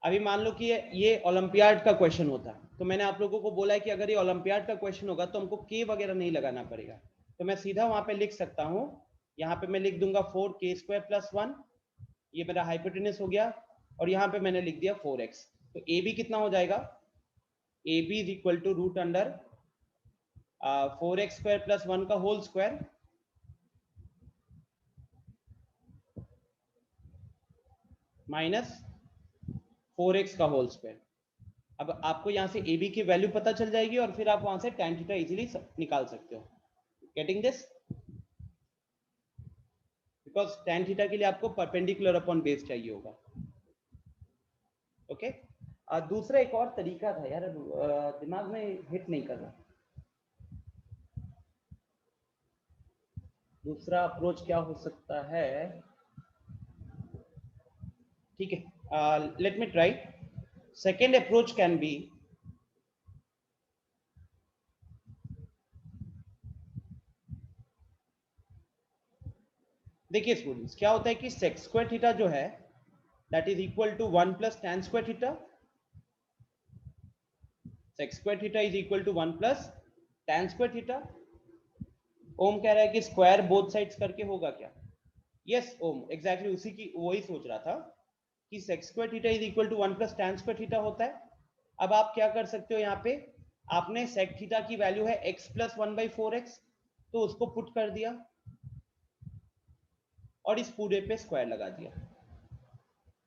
A: अभी मान लो कि ये ओलंपियाड का क्वेश्चन होता, तो मैंने आप लोगों को बोला है कि अगर ये ओलंपियाड का क्वेश्चन होगा तो हमको k वगैरह नहीं लगाना पड़ेगा, तो मैं सीधा वहां पे लिख सकता हूं, यहाँ पे मैं लिख दूंगा 4k स्क्वायर प्लस 1, ये मेरा हाइपोटेन्यूस हो गया, और यहाँ पे मैंने लिख दिया 4x। तो AB कितना हो जाएगा? AB is equal to root under 4x square plus 1 का होल स्क्वायर माइनस 4x का होल स्क्वायर। अब आपको यहाँ से AB की वैल्यू पता चल जाएगी और फिर आप वहां से tan थीटा इजीली निकाल सकते हो। Getting this? Because tan theta के लिए आपको परपेंडिकुलर अपॉन बेस चाहिए होगा, ओके। दूसरा एक और तरीका था यार, दिमाग में हिट नहीं कर रहा। दूसरा अप्रोच क्या हो सकता है? ठीक है, let me try. Second approach can be, देखिए स्टूडेंट्स क्या होता है कि sec स्क्वायर थीटा जो है that is equal to 1 plus tan square theta, sec square theta is equal to 1 plus tan square theta. Om कह रहा है कि स्क्वायर बोथ साइड्स करके होगा क्या? यस ओम, एग्जैक्टली उसी की वही सोच रहा था कि sec square theta is equal to 1 plus tan square theta होता है। अब आप क्या कर सकते हो, यहाँ पे आपने sec थीटा की वैल्यू है x प्लस 1 बाई 4x, तो उसको पुट कर दिया और इस पूरे पे स्क्वायर लगा दिया,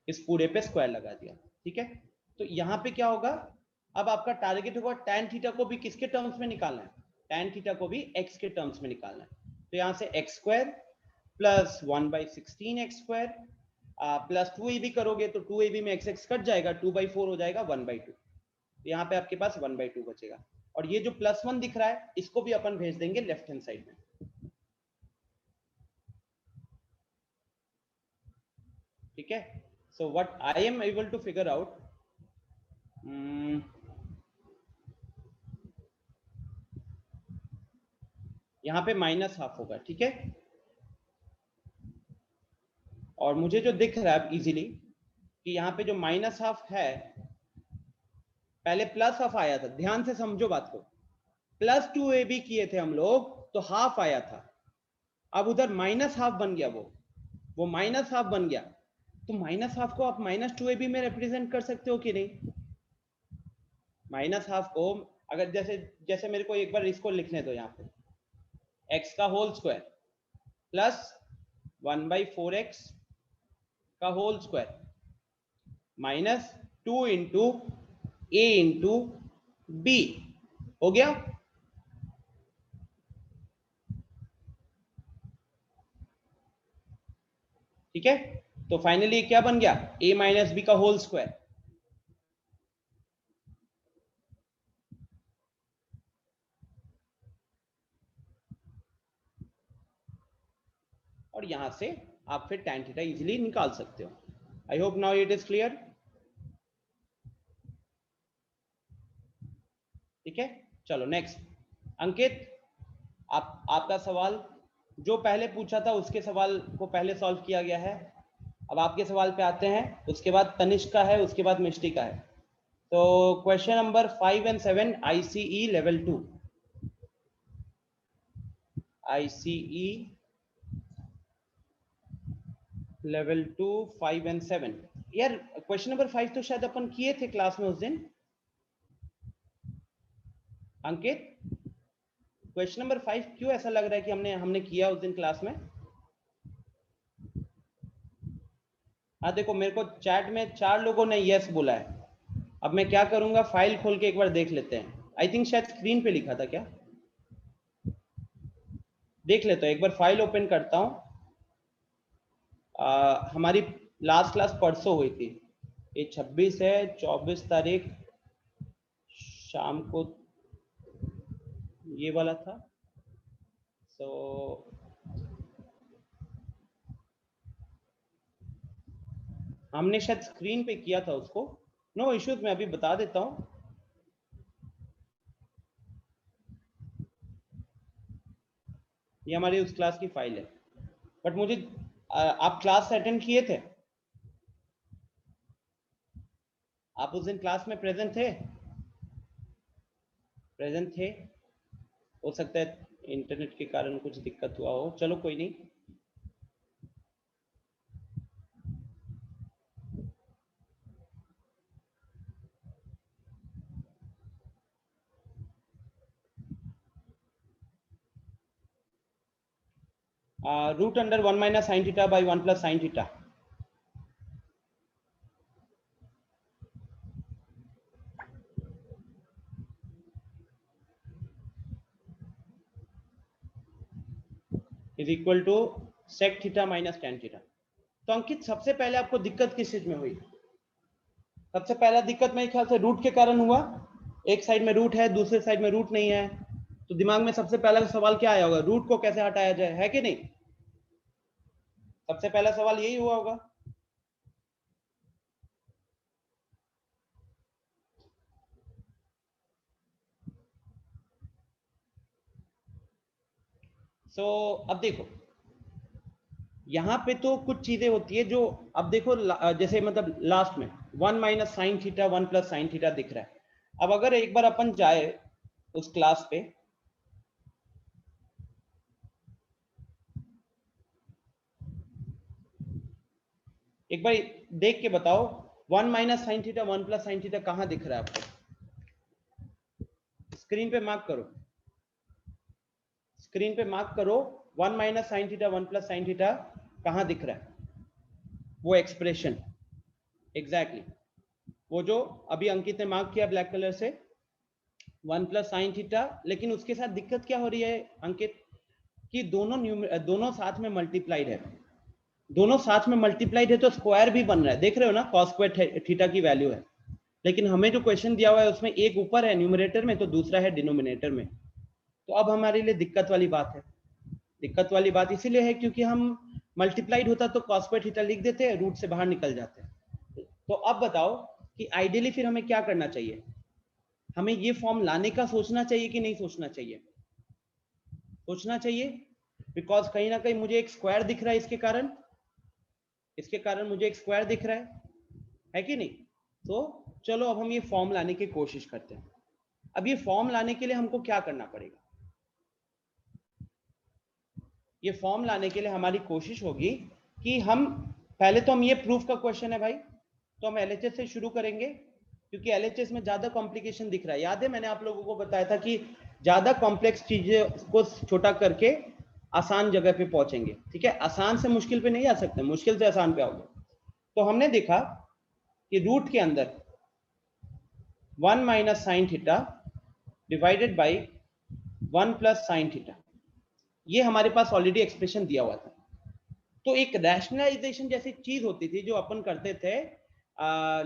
A: इस पूरे पे स्क्वायर लगा दिया, ठीक है। तो यहाँ पे क्या होगा, अब आपका टारगेट होगा tan थीटा को भी किसके टर्म्स में निकालना है? tan थीटा को भी x के टर्म्स में निकालना है। तो यहाँ से x square plus 1/16 x square plus 2ab करोगे तो 2ab में x कट जाएगा, 2/4 हो जाएगा 1/2। यहाँ पे आपके पास 1/2 बचेगा। और ये जो +1 दिख रहा है इसको भी अपन भेज देंगे लेफ्ट हैंड साइड में। ठीक है, so what I am able to figure out, यहाँ पे -½ होगा। ठीक है, और मुझे जो दिख रहा है इजीली कि यहाँ पे जो -½ है, पहले +½ आया था, ध्यान से समझो बात को, +2ab किए थे हम लोग तो ½ आया था, अब उधर -½ बन गया, वो -½ बन गया, तो -½ को आप -2ab में रिप्रेजेंट कर सकते हो कि नहीं? -½ को अगर जैसे मेरे को एक बार इसको लिखने दो, यहाँ पे x का होल स्क्वायर प्लस 1/4x का whole square minus 2 into a into b हो गया। ठीक है, तो फाइनली क्या बन गया, a माइनस बी का होल स्क्वायर। और यहां से आप फिर tan थीटा इजीली निकाल सकते हो। I hope now it is clear. ठीक है, चलो नेक्स्ट। अंकित, आपका सवाल जो पहले पूछा था उसके सवाल को पहले सॉल्व किया गया है, अब आपके सवाल पे आते हैं, उसके बाद तनिष्क का है, उसके बाद मिष्टी का है। तो question number 5 and 7 ICE level 2, ICE level 2 5 and 7। यार क्वेश्चन नंबर 5 तो शायद अपन किए थे क्लास में उस दिन। अंकित, क्वेश्चन नंबर 5 क्यों ऐसा लग रहा है कि हमने किया उस दिन क्लास में? हाँ देखो, मेरे को चैट में 4 लोगों ने यस बोला है। अब मैं क्या करूंगा, फाइल खोल के एक बार देख लेते हैं। आई थिंक शायद स्क्रीन पे लिखा था क्या, देख लेते हैं एक बार, फाइल ओपन करता हूं। हमारी लास्ट क्लास परसों हुई थी, ये 26 है, 24 तारीख शाम को ये वाला था। सो हमने शायद स्क्रीन पे किया था उसको। नो इश्यूज, मैं अभी बता देता हूं। ये हमारी उस क्लास की फाइल है, बट मुझे आप क्लास अटेंड किए थे? आप उस दिन क्लास में प्रेजेंट थे? प्रेजेंट थे, हो सकता है इंटरनेट के कारण कुछ दिक्कत हुआ हो, चलो कोई नहीं। Root under 1 minus sine theta by 1 plus sine theta. Is equal to sec theta minus tan theta. तो अंकित, सबसे पहले आपको दिक्कत किस चीज में हुई? सबसे पहला दिक्कत मेरे ख्याल से रूट के कारण हुआ। एक साइड में रूट है, दूसरे साइड में रूट नहीं है, तो दिमाग में सबसे पहला सवाल क्या आया होगा, रूट को कैसे हटाया जाए, है कि नहीं? सबसे पहला सवाल यही हुआ होगा। अब देखो यहाँ पे तो कुछ चीजें होती है जो, अब देखो जैसे मतलब लास्ट में 1 minus sine theta 1 plus sine theta दिख रहा है। अब अगर एक बार अपन जाए उस क्लास पे, एक बार देख के बताओ 1 minus sine theta 1 plus sine theta कहां दिख रहा है आपको? स्क्रीन पे मार्क करो, स्क्रीन पे मार्क करो 1 minus sine theta 1 plus sine theta कहां दिख रहा है? वो एक्सप्रेशन एग्जैक्टली वो जो अभी अंकित ने मार्क किया ब्लैक कलर से, 1 प्लस साइन थीटा, लेकिन उसके साथ दिक्कत क्या हो रही है अंकित कि दोनों साथ में मल्टीप्लाइड है, दोनों साथ में मल्टीप्लाइड है तो स्क्वायर भी बन रहा है, देख रहे हो ना, cos स्क्वायर थीटा की वैल्यू है। लेकिन हमें जो क्वेश्चन दिया हुआ है उसमें एक ऊपर है न्यूमरेटर में तो दूसरा है डिनोमिनेटर में, तो अब हमारे लिए दिक्कत वाली बात है। दिक्कत वाली बात इसीलिए है क्योंकि हम मल्टीप्लाइड होता तो cos स्क्वायर थीटा लिख देते, रूट से बाहर निकल जाते। तो अब बताओ कि आइडियली फिर हमें क्या करना चाहिए, हमें ये फॉर्म लाने का सोचना चाहिए कि नहीं सोचना चाहिए? सोचना चाहिए, बिकॉज कहीं ना कहीं मुझे एक स्क्वायर दिख रहा है, इसके कारण मुझे एक स्क्वायर दिख रहा है कि नहीं? तो चलो अब हम ये फॉर्म लाने की कोशिश करते हैं। अब ये फॉर्म लाने के लिए हमको क्या करना पड़ेगा? ये फॉर्म लाने के लिए हमारी कोशिश होगी कि हम पहले तो हम ये प्रूफ का क्वेश्चन है भाई, तो हम एलएचएस से शुरू करेंगे क्योंकि एलएचएस में ज्यादा कॉम्प्लिकेशन दिख रहा है। याद है मैंने आप लोगों को बताया था कि ज्यादा कॉम्प्लेक्स चीजें को छोटा करके आसान जगह पे पहुंचेंगे, ठीक है? आसान से मुश्किल पे नहीं आ सकते, मुश्किल से आसान पे आओगे। तो हमने देखा कि रूट के अंदर 1 minus sine theta divided by 1 plus sine theta, ये हमारे पास ऑलरेडी एक्सप्रेशन दिया हुआ था। तो एक रैशनलाइजेशन जैसी चीज होती थी जो अपन करते थे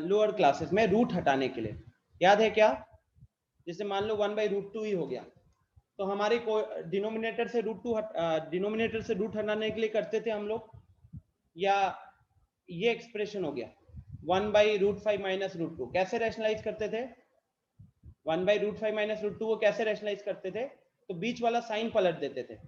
A: लोअर क्लासेस में रूट हटाने के लिए, याद है क्या? जैसे मान लो 1/√2 ही हो गया, तो हमारे को डिनोमिनेटर से रूट हटाने के लिए करते थे हम लोग, या ये एक्सप्रेशन हो गया 1/√5 माइनस √2, कैसे रैशनलाइज करते थे? 1/√5 माइनस √2 को कैसे रैशनलाइज करते थे? तो बीच वाला साइन पलट देते थे,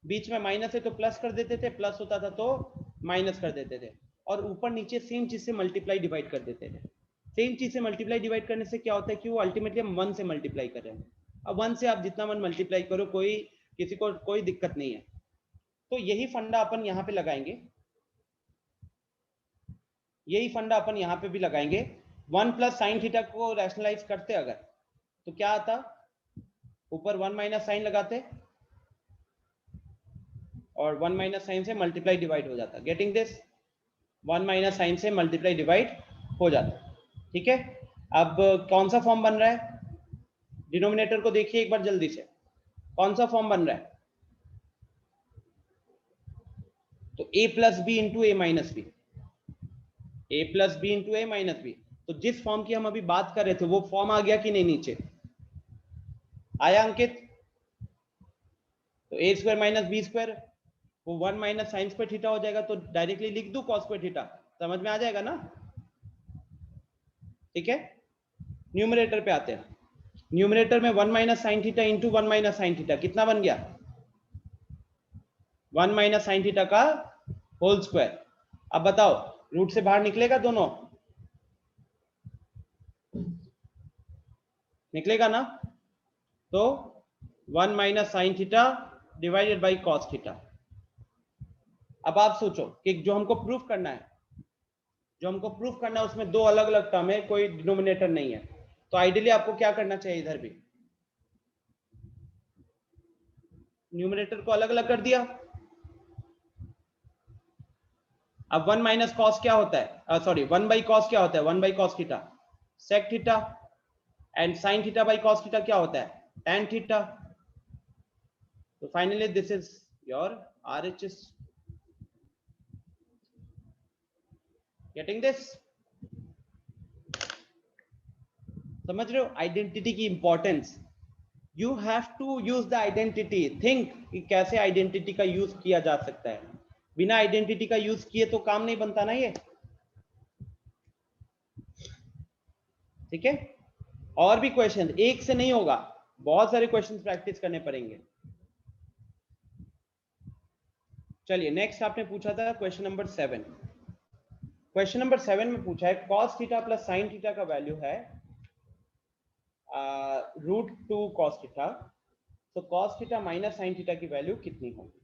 A: बीच में माइनस है तो प्लस कर देते थे, प्लस होता था तो माइनस कर देते थे, और ऊपर नीचे सेम चीज से मल्टीप्लाई डिवाइड कर देते थे। सेम चीज से मल्टीप्लाई डिवाइड करने से क्या होता है कि वो अल्टीमेटली हम 1 से मल्टीप्लाई कर रहे हैं। अब 1 से आप जितना मन मल्टीप्लाई करो, किसी को कोई दिक्कत नहीं है। तो यही फंडा अपन यहाँ पे लगाएंगे, यही फंडा अपन यहाँ पे भी लगाएंगे। 1 प्लस साइन थीटा को रैशनलाइज करते अगर, तो क्या आता? ऊपर 1 माइनस साइन लगाते और 1 माइनस साइन से मल्टीप्लाई डिवाइड हो जाता। Getting this? 1 माइनस साइन से मल्टीप्लाई डिवाइड हो जाता, ठीक है? अब कौन सा फॉर्म बन रहा है? डिनोमिनेटर को देखिए एक बार जल्दी से, कौन सा फॉर्म बन रहा है? तो a plus B into A minus B, a plus B into A minus B. तो जिस फॉर्म की हम अभी बात कर रहे थे वो फॉर्म आ गया कि नहीं? नीचे आया अंकित? तो a square minus B square वो 1 माइनस साइन स्क्वायर थीटा हो जाएगा, तो डायरेक्टली लिख दूं cos स्क्वायर थीटा, समझ में आ जाएगा ना? ठीक है, न्यूमरेटर पे आते हैं। न्यूमरेटर में 1 minus sine theta into 1 minus sine theta कितना बन गया? 1 माइनस साइन थीटा का होल स्क्वायर। अब बताओ रूट से बाहर निकलेगा दोनों? निकलेगा ना? तो 1 minus sine theta divided by cos theta. अब आप सोचो कि जो हमको प्रूफ करना है, उसमें दो अलग अलग टर्म है, कोई डिनोमिनेटर नहीं है, तो आइडियली आपको क्या करना चाहिए? इधर भी न्यूमरेटर को अलग अलग कर दिया। अब 1 माइनस कॉस क्या होता है? सॉरी 1 बाई कॉस क्या होता है? 1 by cos theta sec theta, and sine theta by cos theta क्या होता है? Tan theta. तो finally this is your RHS। Getting this? समझ रहे हो आइडेंटिटी की importance? You have to use the identity. Think कि कैसे आइडेंटिटी का यूज किया जा सकता है। बिना आइडेंटिटी का यूज किए तो काम नहीं बनता ना ये, ठीक है? और भी क्वेश्चन, एक से नहीं होगा, बहुत सारे क्वेश्चन प्रैक्टिस करने पड़ेंगे। चलिए नेक्स्ट आपने पूछा था क्वेश्चन नंबर 7। क्वेश्चन नंबर 7 में पूछा है cos theta plus sine theta का वैल्यू है √2 cos थीटा, तो cos theta minus sine theta की वैल्यू कितनी होगी?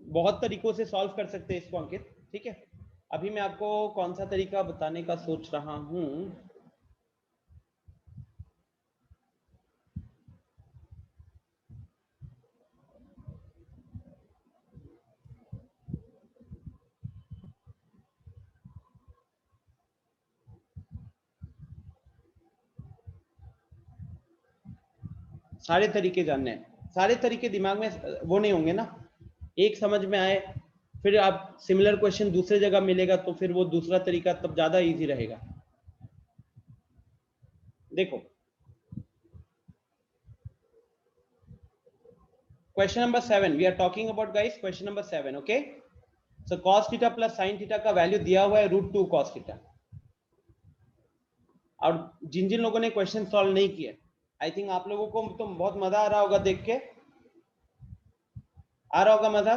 A: बहुत तरीकों से सॉल्व कर सकते हैं इसको अंकित, ठीक है? अभी मैं आपको कौन सा तरीका बताने का सोच रहा हूं। सारे तरीके जानने हैं, सारे तरीके दिमाग में वो नहीं होंगे ना, एक समझ में आए, फिर आप सिमिलर क्वेश्चन दूसरे जगह मिलेगा तो फिर वो दूसरा तरीका तब ज्यादा इजी रहेगा। देखो question number 7 we are talking about guys, question number 7 okay. So cos theta plus sin theta का वैल्यू दिया हुआ है √2 cos थीटा। और जिन जिन लोगों ने क्वेश्चन सॉल्व नहीं किए, आई थिंक आप लोगों को तो बहुत मजा आ रहा होगा देख के, आ रहा होगा मजा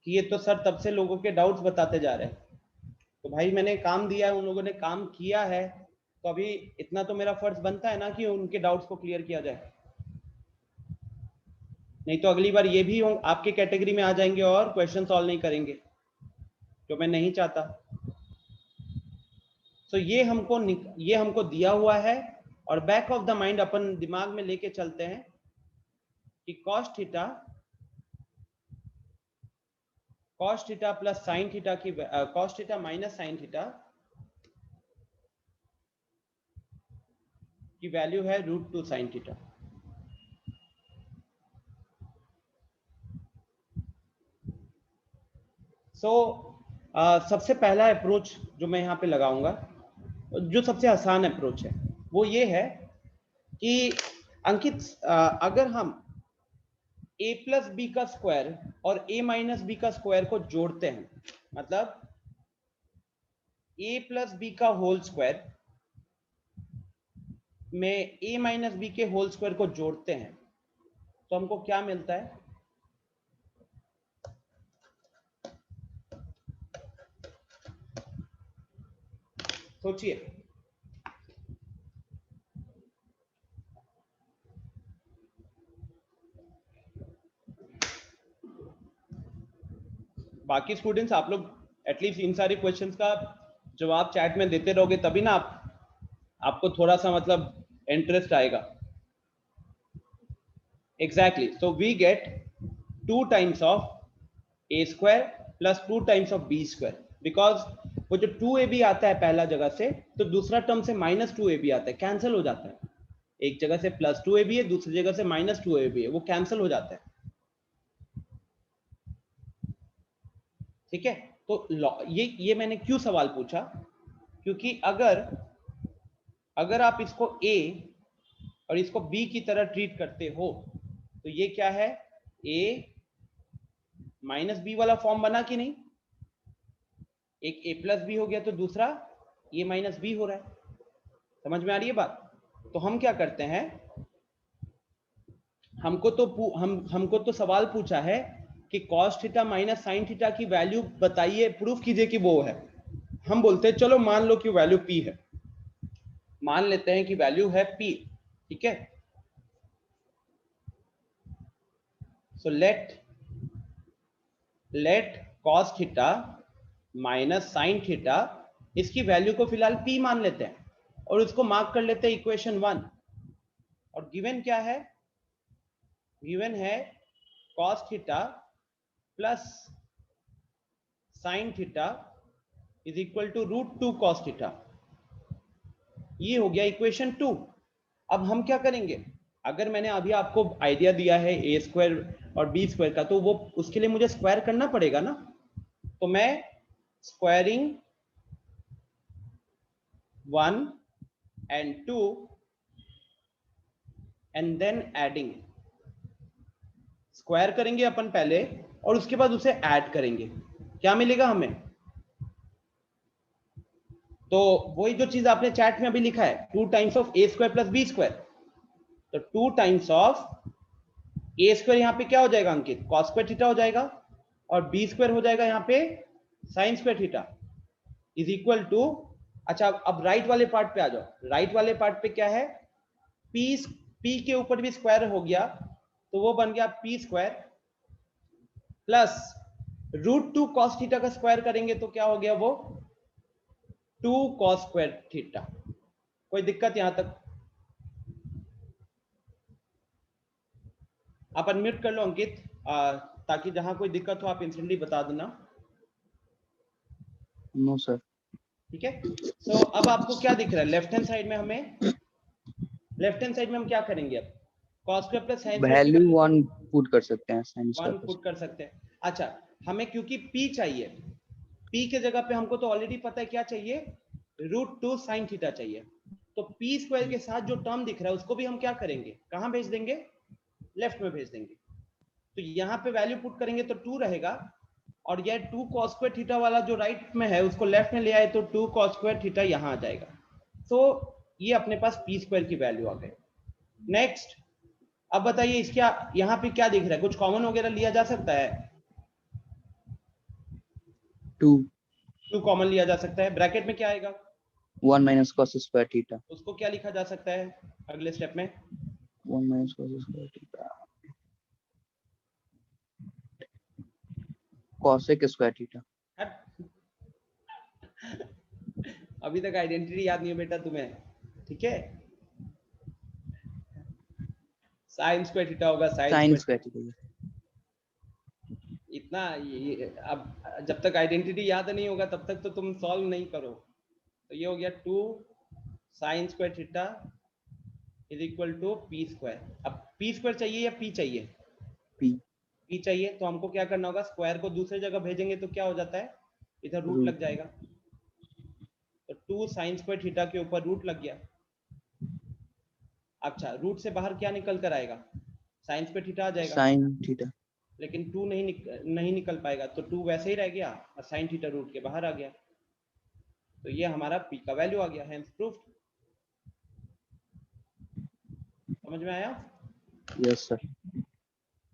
A: कि ये तो सर तब से लोगों के डाउट्स बताते जा रहे हैं। तो भाई मैंने काम दिया है, उन लोगों ने काम किया है, तो अभी इतना तो मेरा फर्ज बनता है ना कि उनके डाउट्स को क्लियर किया जाए, नहीं तो अगली बार ये भी आपके कैटेगरी में आ जाएंगे और क्वेश्चन सॉल्व नहीं करेंगे, जो मैं नहीं चाहता। तो ये हमको दिया हुआ है, और बैक ऑफ द माइंड अपन दिमाग में लेके चलते हैं कि cos theta plus sin theta की cos theta minus sin theta की वैल्यू है √2 sin थीटा। सबसे पहला अप्रोच जो मैं यहाँ पे लगाऊंगा, जो सबसे आसान अप्रोच है, वो ये है कि अंकित अगर हम a प्लस बी का स्क्वायर और a माइनस बी का स्क्वायर को जोड़ते हैं, मतलब a प्लस बी का होल स्क्वायर में a माइनस बी के होल स्क्वायर को जोड़ते हैं, तो हमको क्या मिलता है? सोचिए, बाकी स्टूडेंट्स आप लोग एटलीस्ट इन सारे क्वेश्चंस का जवाब चैट में देते रहोगे, तभी ना आपको थोड़ा सा मतलब इंटरेस्ट आएगा। Exactly, so we get 2 times of a square plus 2 times of b square, because वो जो 2ab आता है पहला जगह से, तो दूसरा टर्म से -2ab आता है, कैंसिल हो जाता है। एक जगह से +2ab है, दूसरी जगह से -2ab है, वो कैंसिल हो जाता है। ठीक है, तो ये मैंने क्यों सवाल पूछा, क्योंकि अगर आप इसको a और इसको b की तरह ट्रीट करते हो, तो ये क्या है, a माइनस बी वाला फॉर्म बना कि नहीं? एक a प्लस बी हो गया, तो दूसरा a माइनस बी हो रहा है। समझ में आ रही है बात? तो हम क्या करते हैं, हमको तो सवाल पूछा है कि cos theta minus sin theta की वैल्यू बताइए, प्रूफ कीजिए कि वो है। हम बोलते हैं चलो मान लो कि वैल्यू p है, मान लेते हैं कि वैल्यू है p, ठीक है। So let cos theta minus sin theta, इसकी वैल्यू को फिलहाल p मान लेते हैं और उसको मार्क कर लेते हैं इक्वेशन 1। और गिवन क्या है? गिवन है cos theta plus sin theta is equal to √2 cos theta. ये हो गया इक्वेशन 2। अब हम क्या करेंगे, अगर मैंने अभी आपको आइडिया दिया है a स्क्वायर और b स्क्वायर का, तो वो उसके लिए मुझे स्क्वायर करना पड़ेगा ना। तो मैं squaring 1 and 2 and then adding, square करेंगे अपन पहले और उसके बाद उसे ऐड करेंगे, क्या मिलेगा हमें? तो वही जो चीज आपने चैट में अभी लिखा है, 2 times of a square plus b square, तो 2 टाइम्स ऑफ a स्क्वायर यहाँ पे क्या हो जाएगा अंकित? cos स्क्वायर थीटा हो जाएगा, और b स्क्वायर हो जाएगा यहाँ पे sin square theta is equal to, अच्छा अब राइट वाले पार्ट पे आ जाओ। राइट वाले पार्ट पे क्या है, p के ऊपर भी स्क्वायर हो गया, तो वो बन गया p square plus √2 cos theta का स्क्वायर करेंगे तो क्या हो गया, वो 2 cos स्क्वायर थीटा। कोई दिक्कत यहां तक? आप अनम्यूट कर लो अंकित, ताकि जहां कोई दिक्कत हो आप इंस्टेंटली बता देना।
D: No sir.
A: ठीक है, तो अब आपको क्या दिख रहा है लेफ्ट हैंड साइड में? लेफ्ट हैंड साइड में हम क्या करेंगे, अब cos square plus sin square
D: value 1 put कर सकते हैं sin
A: 1
D: स्क्वायर
A: पुट कर सकते हैं। अच्छा, हमें क्योंकि p चाहिए, p के जगह पे हमको तो ऑलरेडी पता है क्या चाहिए, √2 sin थीटा चाहिए। तो p स्क्वायर के साथ जो टर्म दिख रहा है उसको भी हम क्या करेंगे, कहां भेज देंगे, लेफ्ट में भेज देंगे। तो यहाँ पे वैल्यू पुट करेंगे तो 2 रहेगा, और यह 2 cos स्क्वायर थीटा वाला जो राइट में है उसको लेफ्ट में ले आए तो 2 cos स्क्वायर थीटा यहाँ आ जाएगा। तो ये अपने पास p स्क्वायर की वैल्यू आ गई। नेक्स्ट, अब बताइए इसका यहाँ पे क्या दिख रहा है, कुछ कॉमन वगैरह लिया जा सकता है?
D: 2
A: कॉमन लिया जा सकता है। ब्रैकेट में क्या आएगा,
D: 1 माइनस cos स्क्वायर थीटा,
A: उसको क्या लिखा जा सकता है अगले स्टेप में?
D: 1 minus cos square theta cosec square theta.
A: अभी तक आइडेंटिटी याद नहीं है बेटा तुम्हें, ठीक है? साइन स्क्वायर थीटा होगा,
D: sin स्क्वायर थीटा।
A: इतना अब जब तक आइडेंटिटी याद नहीं होगा तब तक तो तुम सॉल्व नहीं करो। तो ये हो गया 2 sin square theta is equal to p square. अब p स्क्वायर चाहिए या p चाहिए? p चाहिए, तो हमको क्या करना होगा, स्क्वायर को दूसरी जगह भेजेंगे तो क्या हो जाता है, इधर रूट लग जाएगा। तो 2 sin स्क्वायर थीटा के ऊपर रूट लग गया। अच्छा, रूट से बाहर क्या निकल कर आएगा, sin स्क्वायर थीटा आ जाएगा,
D: sin थीटा,
A: लेकिन 2 नहीं निकल पाएगा, तो 2 वैसे ही रह गया और sin थीटा रूट के बाहर आ गया। तो ये हमारा p का वैल्यू आ गया, हेंस प्रूफ। समझ में आया?
D: Yes sir.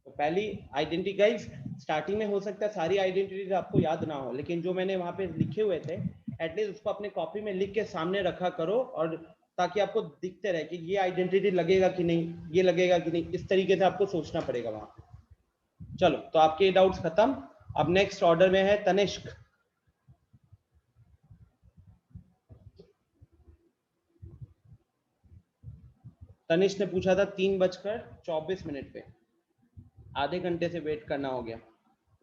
A: तो पहली आइडेंटिटी गाइस, स्टार्टिंग में हो सकता है सारी आइडेंटिटीज आपको याद ना हो, लेकिन जो मैंने वहां पे लिखे हुए थे एटलीस्ट उसको अपने कॉपी में लिख के सामने रखा करो, और ताकि आपको दिखते रहे कि ये आइडेंटिटी लगेगा कि नहीं, ये लगेगा कि नहीं, इस तरीके से आपको सोचना पड़ेगा वहां पे। चलो, तो आपके डाउट्स खत्म। अब नेक्स्ट ऑर्डर में है तनिष्क। तनिष्क ने पूछा था 3:24 पे, आधे घंटे से वेट करना हो गया।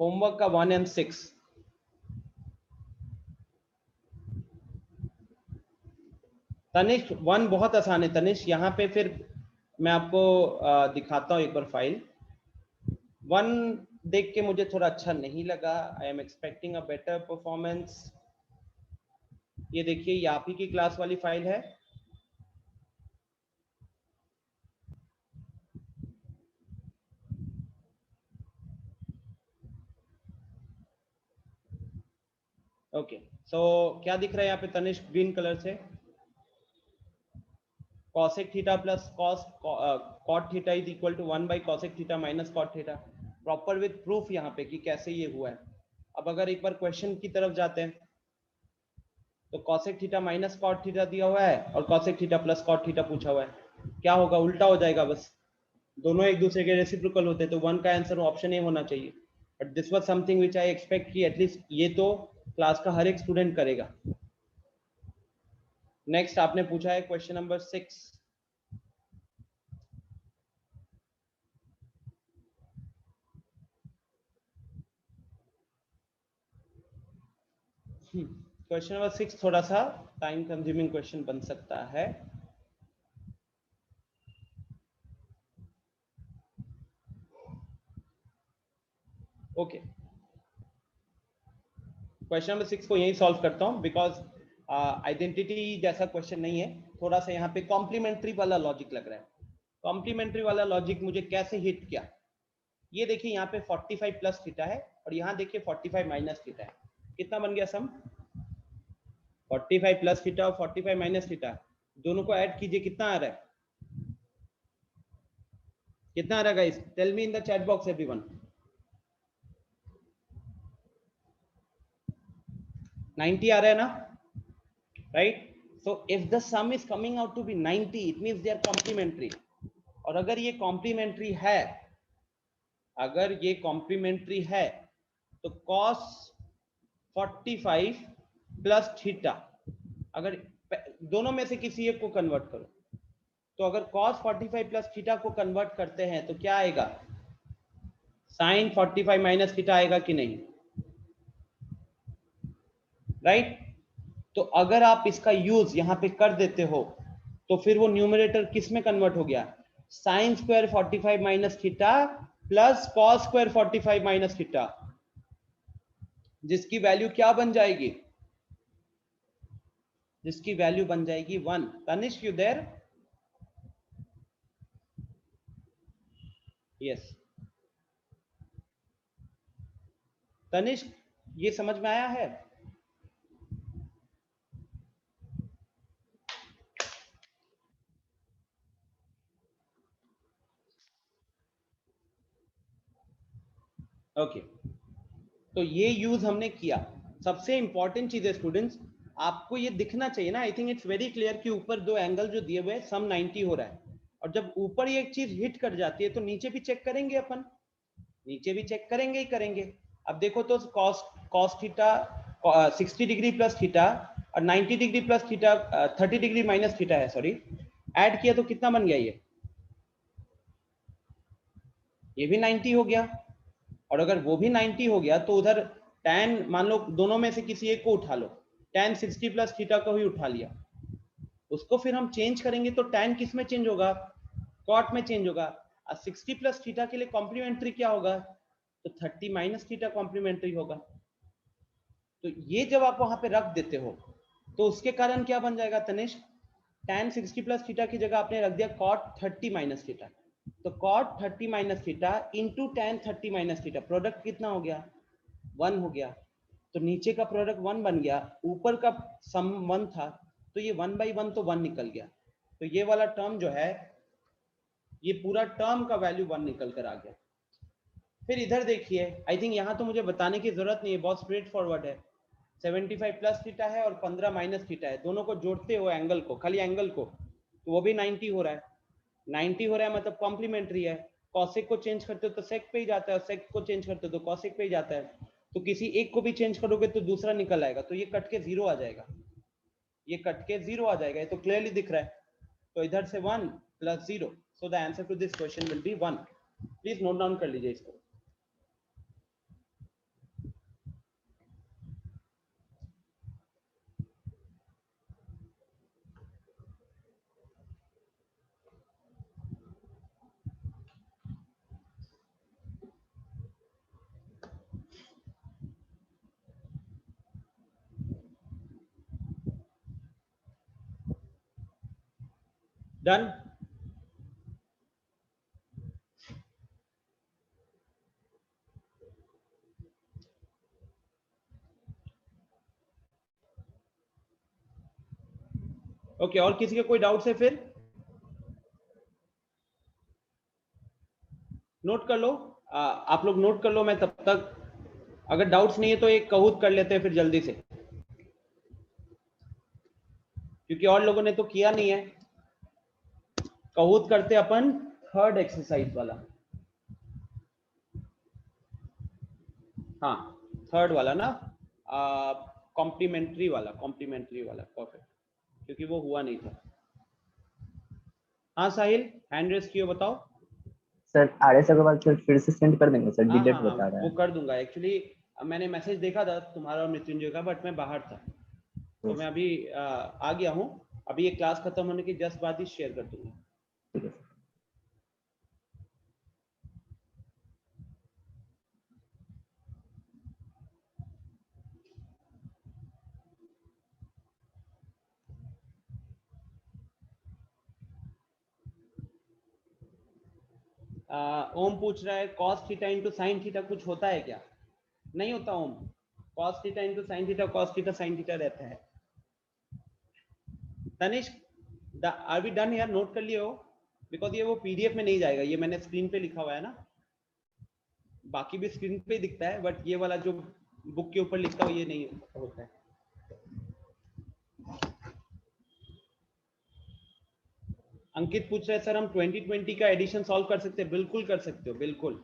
A: होमवर्क का 1 और 6। तनिष्क 1 बहुत आसान है। तनिष्क यहाँ पे फिर मैं आपको दिखाता हूँ एक बार फाइल। 1 देख के मुझे थोड़ा अच्छा नहीं लगा, I am expecting a better performance. ये देखिए, ये आप ही की क्लास वाली फाइल है। ओके, सो क्या दिख रहा है यहाँ पे तनिष्क ग्रीन कलर से? cosec theta plus cot theta is equal to 1 by cosec theta minus cot theta, proper with proof यहाँ पे कि कैसे ये हुआ है। अब अगर एक बार क्वेश्चन की तरफ जाते हैं तो cosec theta minus cot theta दिया हुआ है और cosec theta plus cot theta पूछा हुआ है। क्या होगा, उल्टा हो जाएगा, बस दोनों एक दूसरे के रेसिप्रोकल होते, तो 1 का आंसर ऑप्शन ए होना चाहिए। But this was something which I expect कि एटलीस्ट ये तो क्लास का हर एक स्टूडेंट करेगा। नेक्स्ट आपने पूछा है क्वेश्चन नंबर 6। क्वेश्चन नंबर 6 थोड़ा सा टाइम कंज्यूमिंग क्वेश्चन बन सकता है। ओके, क्वेश्चन नंबर 6 को यही सॉल्व करता हूं, बिकॉज आइडेंटिटी जैसा क्वेश्चन नहीं है, थोड़ा सा यहाँ पे कॉम्प्लीमेंट्री वाला लॉजिक लग रहा है। कॉम्प्लीमेंट्री वाला लॉजिक मुझे कैसे हिट किया, ये देखिए यहाँ पे 45 प्लस थीटा है और यहाँ देखिए 45 माइनस थीटा है। कितना बन गया सम? 45 प्लस थीटा और 45 माइनस थीटा, दोनों को ऐड कीजिए, कितना आ रहा है? कितना आ रहा है guys? Tell me in the chat box everyone. 90 आ रहा है ना, right? So if the sum is coming out to be 90, it means they are complementary. और अगर ये कॉम्प्लीमेंट्री है, अगर ये कॉम्प्लीमेंट्री है तो cos 45 प्लस थीटा, अगर दोनों में से किसी एक को कन्वर्ट करो, तो अगर cos 45 प्लस थीटा को कन्वर्ट करते हैं तो क्या आएगा? sin 45 माइनस थीटा आएगा कि नहीं, राइट? तो अगर आप इसका यूज यहां पे कर देते हो तो फिर वो न्यूमरेटर किस में कन्वर्ट हो गया? Sine square 45 minus theta plus cos square 45 minus theta, जिसकी वैल्यू क्या बन जाएगी, जिसकी वैल्यू बन जाएगी 1। Tanishq you there? Yes Tanishq, ये समझ में आया है? ओके तो ये यूज हमने किया। सबसे इंपॉर्टेंट चीज है स्टूडेंट्स, आपको ये दिखना चाहिए ना, I think it's very clear कि ऊपर दो एंगल जो दिए हुए हैं सम 90 हो रहा है, और जब ऊपर ये एक चीज हिट कर जाती है तो नीचे भी चेक करेंगे अपन, नीचे भी चेक करेंगे ही करेंगे। अब देखो तो cos theta 60 degree plus theta और 90 degree plus theta 30 degree minus theta है, सॉरी, ऐड किया तो कितना बन गया, ये भी 90 हो गया। और अगर वो भी 90 हो गया तो उधर tan, मान लो दोनों में से किसी एक को उठा लो, tan 60 प्लस थीटा को ही उठा लिया, उसको फिर हम चेंज करेंगे तो tan किस में चेंज होगा, cot में चेंज होगा। 60 प्लस थीटा के लिए कॉम्प्लीमेंट्री क्या होगा, तो 30 माइनस थीटा कॉम्प्लीमेंट्री होगा। तो ये जब आप वहां पे रख देते हो तो उसके कारण क्या बन जाएगा तनिष्क, tan 60 प्लस थीटा की जगह आपने रख दिया cot 30 माइनस थीटा, तो cot 30 minus theta into tan 30 minus theta, product कितना हो गया, 1 हो गया। तो नीचे का प्रोडक्ट 1 बन गया, ऊपर का सम 1 था, तो ये 1/1 तो 1 निकल गया। तो ये वाला टर्म जो है, ये पूरा टर्म का वैल्यू 1 निकल कर आ गया। फिर इधर देखिए, आई थिंक यहाँ तो मुझे बताने की जरूरत नहीं है, बहुत स्ट्रेट फॉरवर्ड है। 75 प्लस थीटा है और 15 माइनस थीटा है, दोनों को जोड़ते हो एंगल को, खाली एंगल को, तो वो भी 90 हो रहा है। 90 हो रहा है मतलब कॉम्प्लीमेंट्री है। कॉसेक को चेंज करते हो तो सेक पे ही जाता है, सेक को चेंज करते हो तो कॉसेक पे ही जाता है, तो किसी एक को भी चेंज करोगे तो दूसरा निकल आएगा, तो ये कट के 0 आ जाएगा, ये कट के 0 आ जाएगा, ये तो क्लियरली दिख रहा है। तो इधर से 1 plus 0, so the answer to this question will be 1। Please note down कर लीजिए इसको। डन? ओके और किसी का कोई डाउट है फिर? नोट कर लो, आप लोग नोट कर लो, मैं तब तक, अगर डाउट्स नहीं है तो एक कहूत कर लेते हैं फिर जल्दी से, क्योंकि और लोगों ने तो किया नहीं है। कहूत करते अपन थर्ड एक्सरसाइज वाला, हाँ थर्ड वाला ना, कॉम्प्लीमेंट्री वाला, कॉम्प्लीमेंट्री वाला, परफेक्ट, क्योंकि वो हुआ नहीं था। हाँ साहिल, हैंड रेस किया, बताओ।
E: सर RS अग्रवाल सर फिर से सेंड कर देंगे सर,
A: हाँ
E: डिलीट
A: हाँ
E: बता
A: हाँ,
E: रहा
A: वो
E: है।
A: कर दूंगा। एक्चुअली मैंने मैसेज देखा था तुम्हारा और मृत्युंजय का, बट मैं बाहर था, तो मैं अभी आ गया हूँ। अभी ये क्लास खत्म होने के जस्ट बाद ही शेयर कर दूंगा।
E: ठीक है सर।
A: ओम पूछ रहा है cos theta into sine theta कुछ होता है क्या? नहीं होता ओम, cos theta into sine theta, cos theta sine theta रहता है। तनिष्क, आर वी डन यार? नोट कर लिए हो? बिकॉज ये वो पीडीएफ में नहीं जाएगा, ये मैंने स्क्रीन पे लिखा हुआ है ना, बाकी भी स्क्रीन पे ही दिखता है, बट ये वाला जो बुक के ऊपर लिखता हो ये नहीं होता है। अंकित पूछ रहे हैं सर हम 2020 का एडिशन सॉल्व कर सकते हैं? बिल्कुल कर सकते हो, बिल्कुल।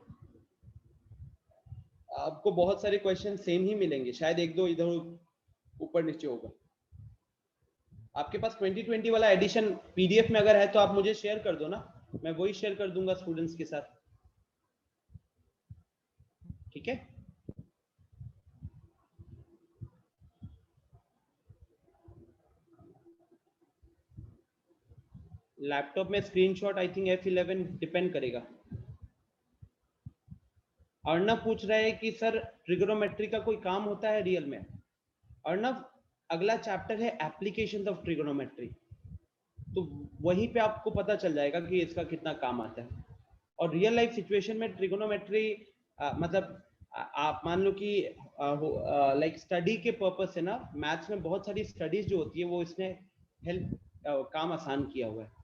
A: आपको बहुत सारे क्वेश्चन सेम ही मिलेंगे, शायद एक दो इधर ऊपर नीचे होगा। आपके पास 2020 वाला एडिशन पीडीएफ में अगर है तो आप मुझे शेयर कर दो ना, मैं वही शेयर कर दूंगा स्टूडेंट्स के साथ, ठीक है? लैपटॉप में screenshot I think F11 depend करेगा। अर्णव पूछ रहे हैं कि सर ट्रिगोनोमेट्री का कोई काम होता है रियल में? अर्णव, अगला चैप्टर है एप्लीकेशंस ऑफ ट्रिगोनोमेट्री, तो वहीं पे आपको पता चल जाएगा कि इसका कितना काम आता है। और रियल लाइफ सिचुएशन में ट्रिगोनोमेट्री मतलब आप मान लो कि लाइक स्टडी के पर्पस से ना, मैथ्स में बहुत सारी स्टडीज जो होती है वो इसने हेल्प काम आसान किया हुआ है।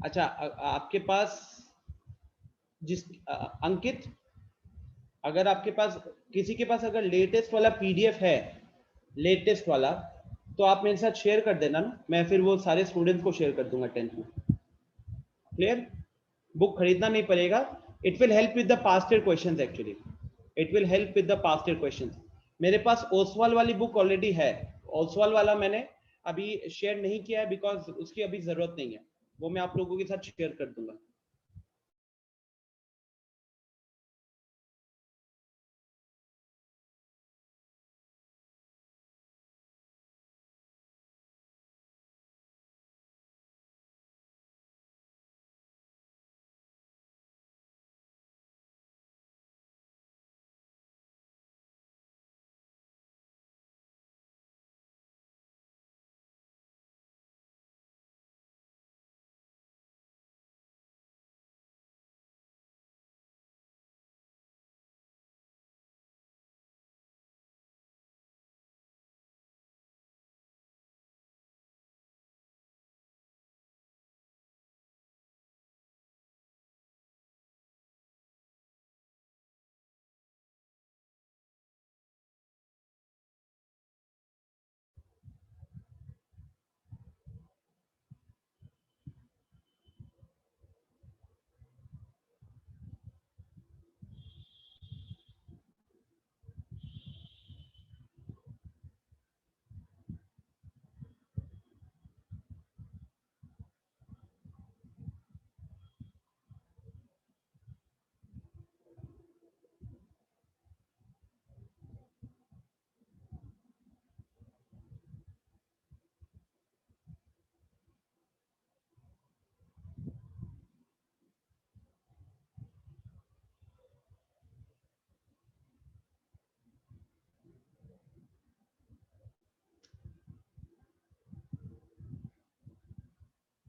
A: अच्छा, आपके पास अंकित, अगर आपके पास किसी के पास अगर लेटेस्ट वाला PDF है, लेटेस्ट वाला, तो आप मेरे साथ शेयर कर देना ना, मैं फिर वो सारे स्टूडेंट्स को शेयर कर दूंगा 10th में। क्लियर? बुक खरीदना नहीं पड़ेगा। It will help with the past year questions, actually it will help with the past year questions. मेरे पास ओसवाल वाली बुक ऑलरेडी है। ओसवाल वाला मैंने अभी शेयर नहीं किया है बिकॉज उसकी अभी जरूरत नहीं है, वो मैं आप लोगों के साथ शेयर कर दूंगा।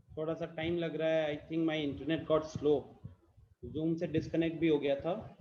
A: थोड़ा सा टाइम लग रहा है, I think my internet got slow, zoom से डिस्कनेक्ट भी हो गया था।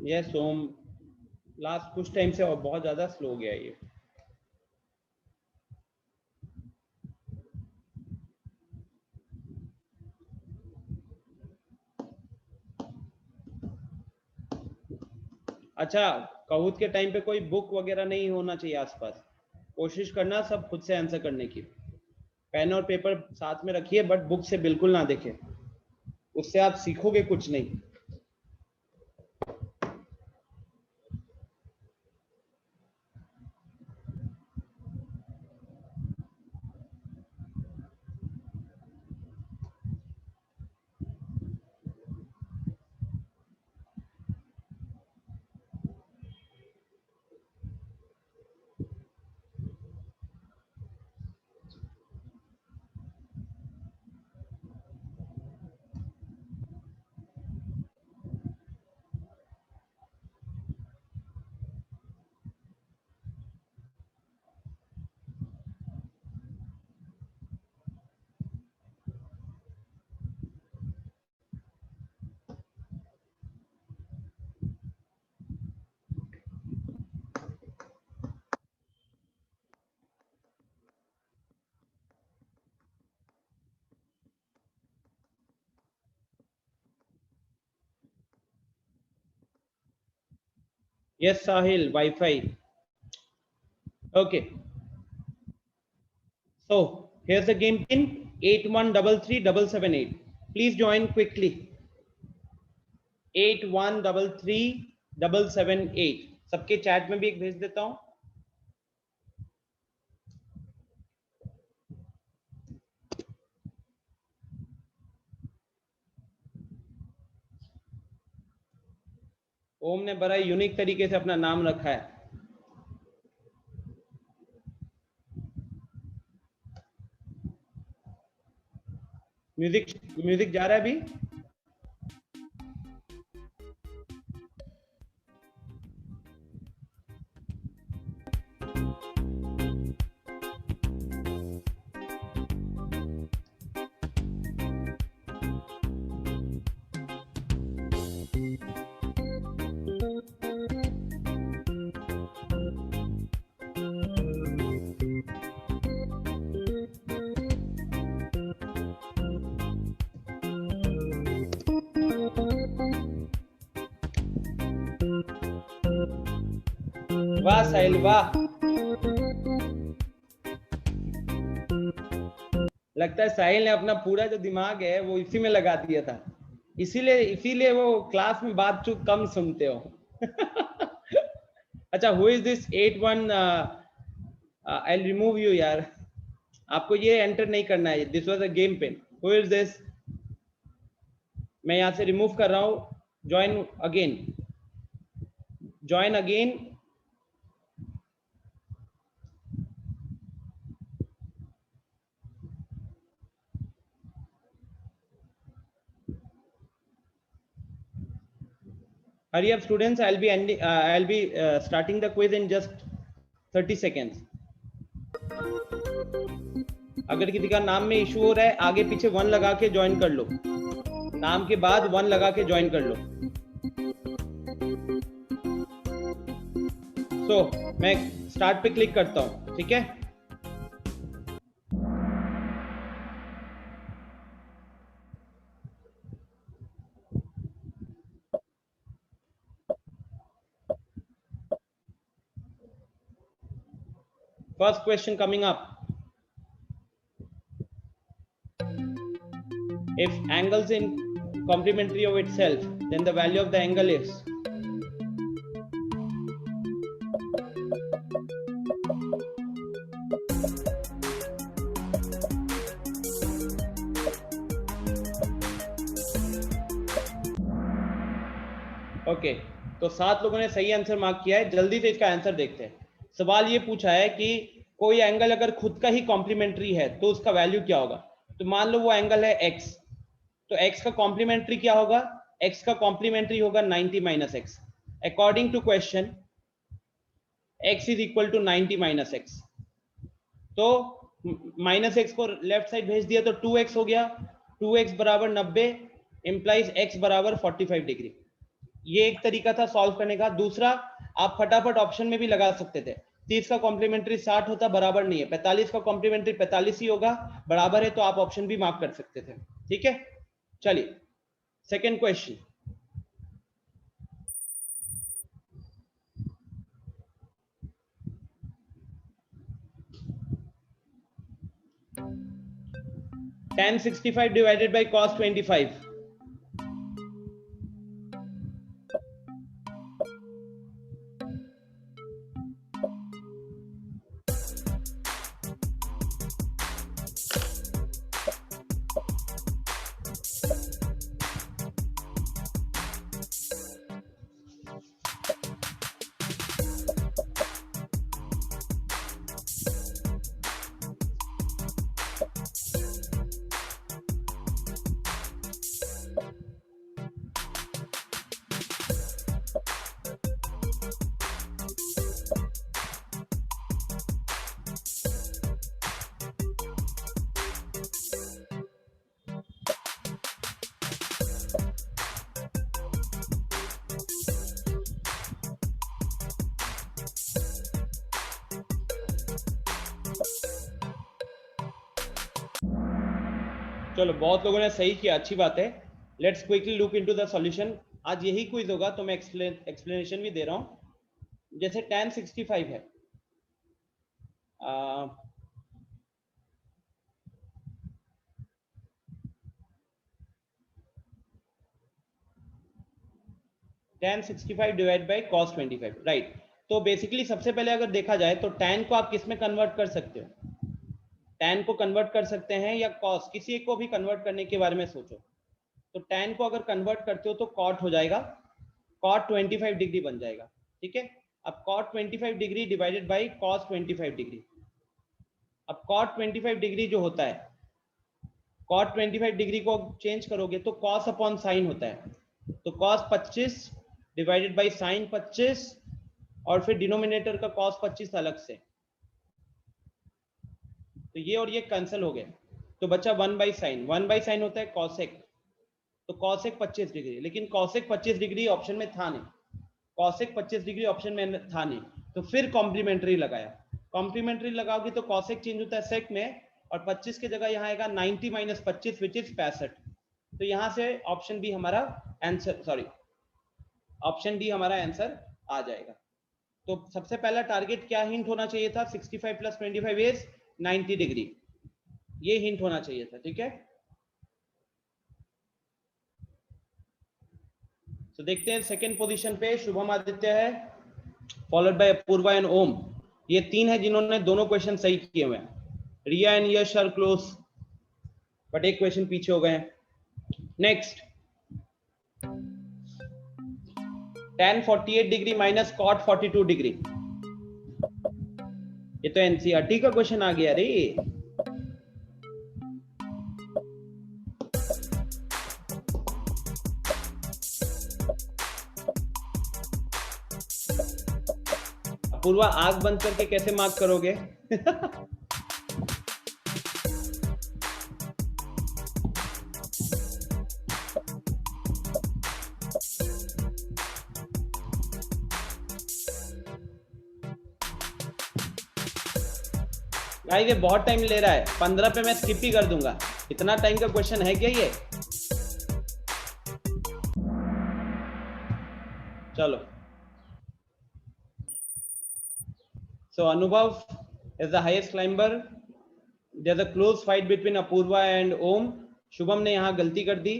A: यस ओम, लास्ट कुछ टाइम से और बहुत ज्यादा स्लो हो गया है ये। अच्छा, कहूत के टाइम पे कोई बुक वगैरह नहीं होना चाहिए आसपास, कोशिश करना सब खुद से आंसर करने की। पेन और पेपर साथ में रखिए बट बुक से बिल्कुल ना देखें। उससे आप सीखोगे कुछ नहीं। Yes, Sahil, Wi-Fi. Okay. So here's the game pin 81337778. Please join quickly. 81337778. सबके चैट में भी एक भेज देता हूं। ओम ने बड़ा यूनिक तरीके से अपना नाम रखा है। म्यूजिक जा रहा है अभी? वाह साहिल वाह, लगता है साहिल ने अपना पूरा जो दिमाग है वो इसी में लगा दिया था, इसीलिए वो क्लास में बात चूत कम सुनते हो। अच्छा, who is this 81? I will remove you यार, आपको ये एंटर नहीं करना है। This was a game pin. Who is this? मैं यहां से रिमूव कर रहा हूं। Join again, join again. Hurry up students, I'll be starting the quiz in just 30 seconds. अगर किसी का नाम में इशू हो रहा है, आगे पीछे 1 लगा के ज्वाइन कर लो, नाम के बाद 1 लगा के ज्वाइन कर लो। सो मैं स्टार्ट पे क्लिक करता हूं, ठीक है? First question coming up. If angles in complementary of itself, then the value of the angle is. Okay, तो 7 लोगों ने सही आंसर मार्क किया है। जल्दी से इसका आंसर देखते हैं। सवाल ये पूछा है कि कोई एंगल अगर खुद का ही कॉम्प्लीमेंट्री है तो उसका वैल्यू क्या होगा। तो मान लो वो एंगल है x, तो x का कॉम्प्लीमेंट्री क्या होगा? x का कॉम्प्लीमेंट्री होगा 90 minus x. According to question x is equal to 90 minus x, तो माइनस एक्स को लेफ्ट साइड भेज दिया तो 2x हो गया। 2x बराबर 90 इंप्लाइज x बराबर 45 डिग्री। ये एक तरीका था सॉल्व करने का। दूसरा, आप फटाफट ऑप्शन में भी लगा सकते थे। 30 का कॉम्प्लीमेंट्री 60 होता, बराबर नहीं है। 45 का कॉम्प्लीमेंट्री 45 ही होगा, बराबर है, तो आप ऑप्शन भी मार्क कर सकते थे। ठीक है, चलिए second question. tan 65 divided by cos 25 चलो बहुत लोगों ने सही किया, अच्छी बात है। Let's quickly look into the solution. आज यही क्विज होगा तो मैं एक्सप्लेनेशन भी दे रहा हूं। जैसे tan 65 है, tan 65 divide by cos 25, right. तो बेसिकली सबसे पहले अगर देखा जाए तो tan को आप किस में कन्वर्ट कर सकते हो? tan को कन्वर्ट कर सकते हैं या cos, किसी एक को भी कन्वर्ट करने के बारे में सोचो। तो tan को अगर कन्वर्ट करते हो तो cot हो जाएगा, cot 25 डिग्री बन जाएगा, ठीक है। अब cot 25 degree divided by cos 25 degree. अब cot 25 डिग्री जो होता है, cot 25 डिग्री को चेंज करोगे तो cos अपॉन साइन होता है। तो cos 25 डिवाइडेड बाई साइन 25 और फिर डिनोमिनेटर का cos 25 अलग से, तो ये और ये कैंसिल हो गए तो बचा 1 बाई साइन। 1 बाई साइन होता है cosec, तो cosec 25 डिग्री, लेकिन cosec 25 डिग्री ऑप्शन में था नहीं, cosec 25 डिग्री ऑप्शन में था नहीं, तो फिर कॉम्प्लीमेंट्री लगाया। कॉम्प्लीमेंट्री लगाओगे तो cosec चेंज होता है sec में, और 25 की जगह यहाँ आएगा 90 माइनस 25 विच इज 65। तो यहाँ से ऑप्शन बी हमारा आंसर, सॉरी ऑप्शन डी हमारा आंसर आ जाएगा। तो सबसे पहला टारगेट क्या हिंट होना चाहिए था? 65 प्लस 25 इज 90 डिग्री, ये हिंट होना चाहिए था, ठीक है। तो देखते हैं सेकंड पोजीशन पे शुभम आदित्य है, फॉलोड बाय अपूर्वा एंड ओम। ये तीन है जिन्होंने दोनों क्वेश्चन सही किए हुए हैं। Riya and Yash are close, but एक क्वेश्चन पीछे हो गए। Next, tan 48 degree minus cot 42 degree. ये तो एनसीईआरटी का क्वेश्चन आ गया रे। अपूर्वा आग बंद करके कैसे मार्क करोगे? भाई ये बहुत टाइम ले रहा है, 15 पे मैं स्किप ही कर दूंगा। इतना टाइम का क्वेश्चन है क्या ये? चलो, so Anubhav is the highest climber. There's a close fight between Apurva and Om. Shubham ने यहां गलती कर दी।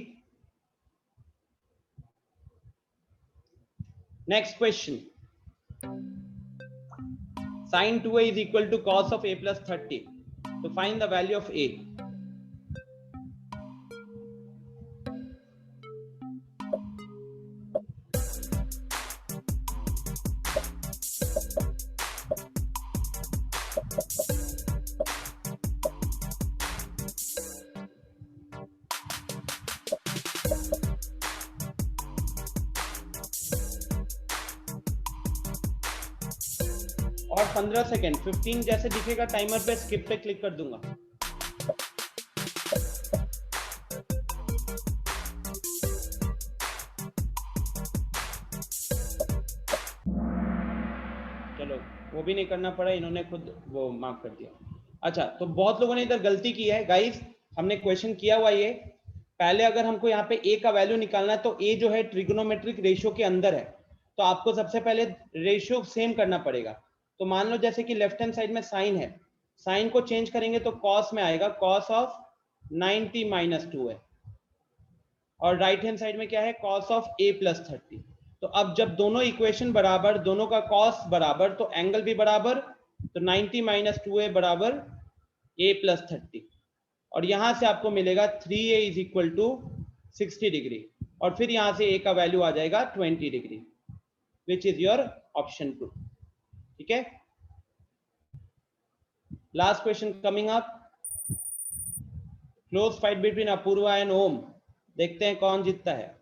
A: Next question, sin 2a is equal to cos of a plus 30. So find the value of a. और 15 second, 15 जैसे दिखेगा timer पे skip पे क्लिक कर दूंगा। चलो, वो भी नहीं करना पड़ा, इन्होंने खुद वो मार्क कर दिया। अच्छा, तो बहुत लोगों ने इधर गलती की है गाइस। हमने क्वेश्चन किया हुआ ये, पहले अगर हमको यहाँ पे a का वैल्यू निकालना है तो a जो है ट्रिगोनोमेट्रिक रेशियो के अंदर है, तो आपको सबसे पहले रेशियो सेम करना पड़ेगा। तो मान लो जैसे कि लेफ्ट हैंड साइड में साइन है, साइन को चेंज करेंगे तो कॉस में आएगा, कॉस ऑफ 90 माइनस 2 है, और राइट हैंड साइड में क्या है? Cos of a plus 30। तो अब जब दोनों इक्वेशन बराबर, दोनों का कॉस बराबर, तो एंगल भी बराबर, तो 90 माइनस 2a बराबर a प्लस 30, और यहां से आपको मिलेगा 3a is equal to 60 degree, और फिर यहां से a का वैल्यू आ जाएगा 20 degree, which is your option 2, ठीक है। Last question coming up, close fight between Apoorva and Om. देखते हैं कौन जीतता है।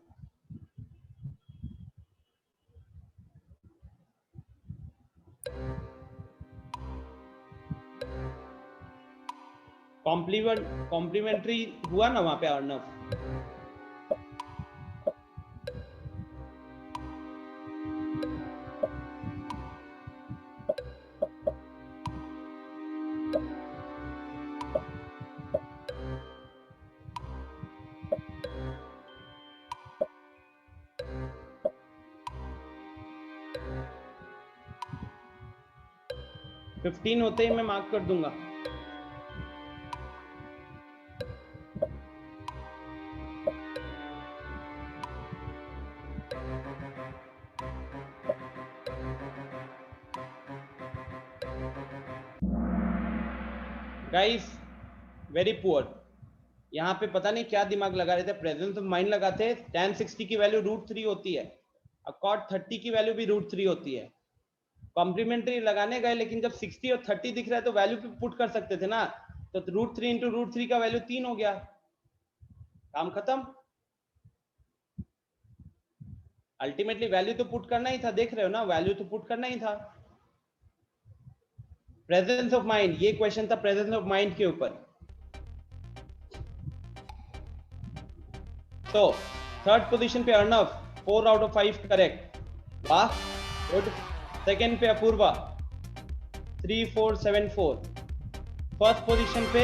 A: कॉम्प्लीमेंट्री हुआ ना वहां पे अर्नव? 15 होते ही मैं मार्क कर दूंगा। गाइस वेरी पुअर, यहाँ पे पता नहीं क्या दिमाग लगा रहे थे, प्रेजेंस ऑफ माइंड लगाते। tan 60 की वैल्यू √3 होती है, cot 30 की वैल्यू भी √3 होती है। कॉम्प्लीमेंट्री लगाने गए, लेकिन जब 60 और 30 दिख रहा है तो वैल्यू पे पुट कर सकते थे ना, तो √3 इंटू √3 का वैल्यू 3 हो गया, काम खत्म। अल्टीमेटली वैल्यू तो पुट करना ही था, देख रहे हो ना, वैल्यू तो पुट करना ही था। प्रेजेंस ऑफ माइंड, ये क्वेश्चन था प्रेजेंस ऑफ माइंड के ऊपर। तो थर्ड पोजीशन पे अर्णव 4 आउट ऑफ 5 करेक्ट, वाह गुड। सेकंड पे अपूर्वा 3 4 7 4। फर्स्ट पोजीशन पे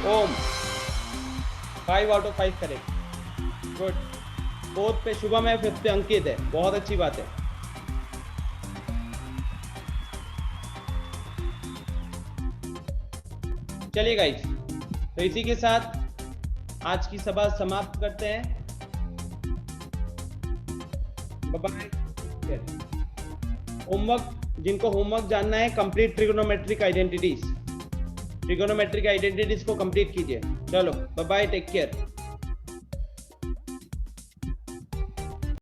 A: ओम 5 out of 5 correct, good. Fourth पे शुभम है, फिफ्थ पे अंकित है, बहुत अच्छी बात है। चलिए गाइस, तो इसी के साथ आज की सभा समाप्त करते हैं। बाय। होमवर्क, जिनको होमवर्क जानना है, कंप्लीट ट्रिगोनोमेट्रिक आइडेंटिटीज को कंप्लीट कीजिए। चलो बाय बाय, टेक केयर।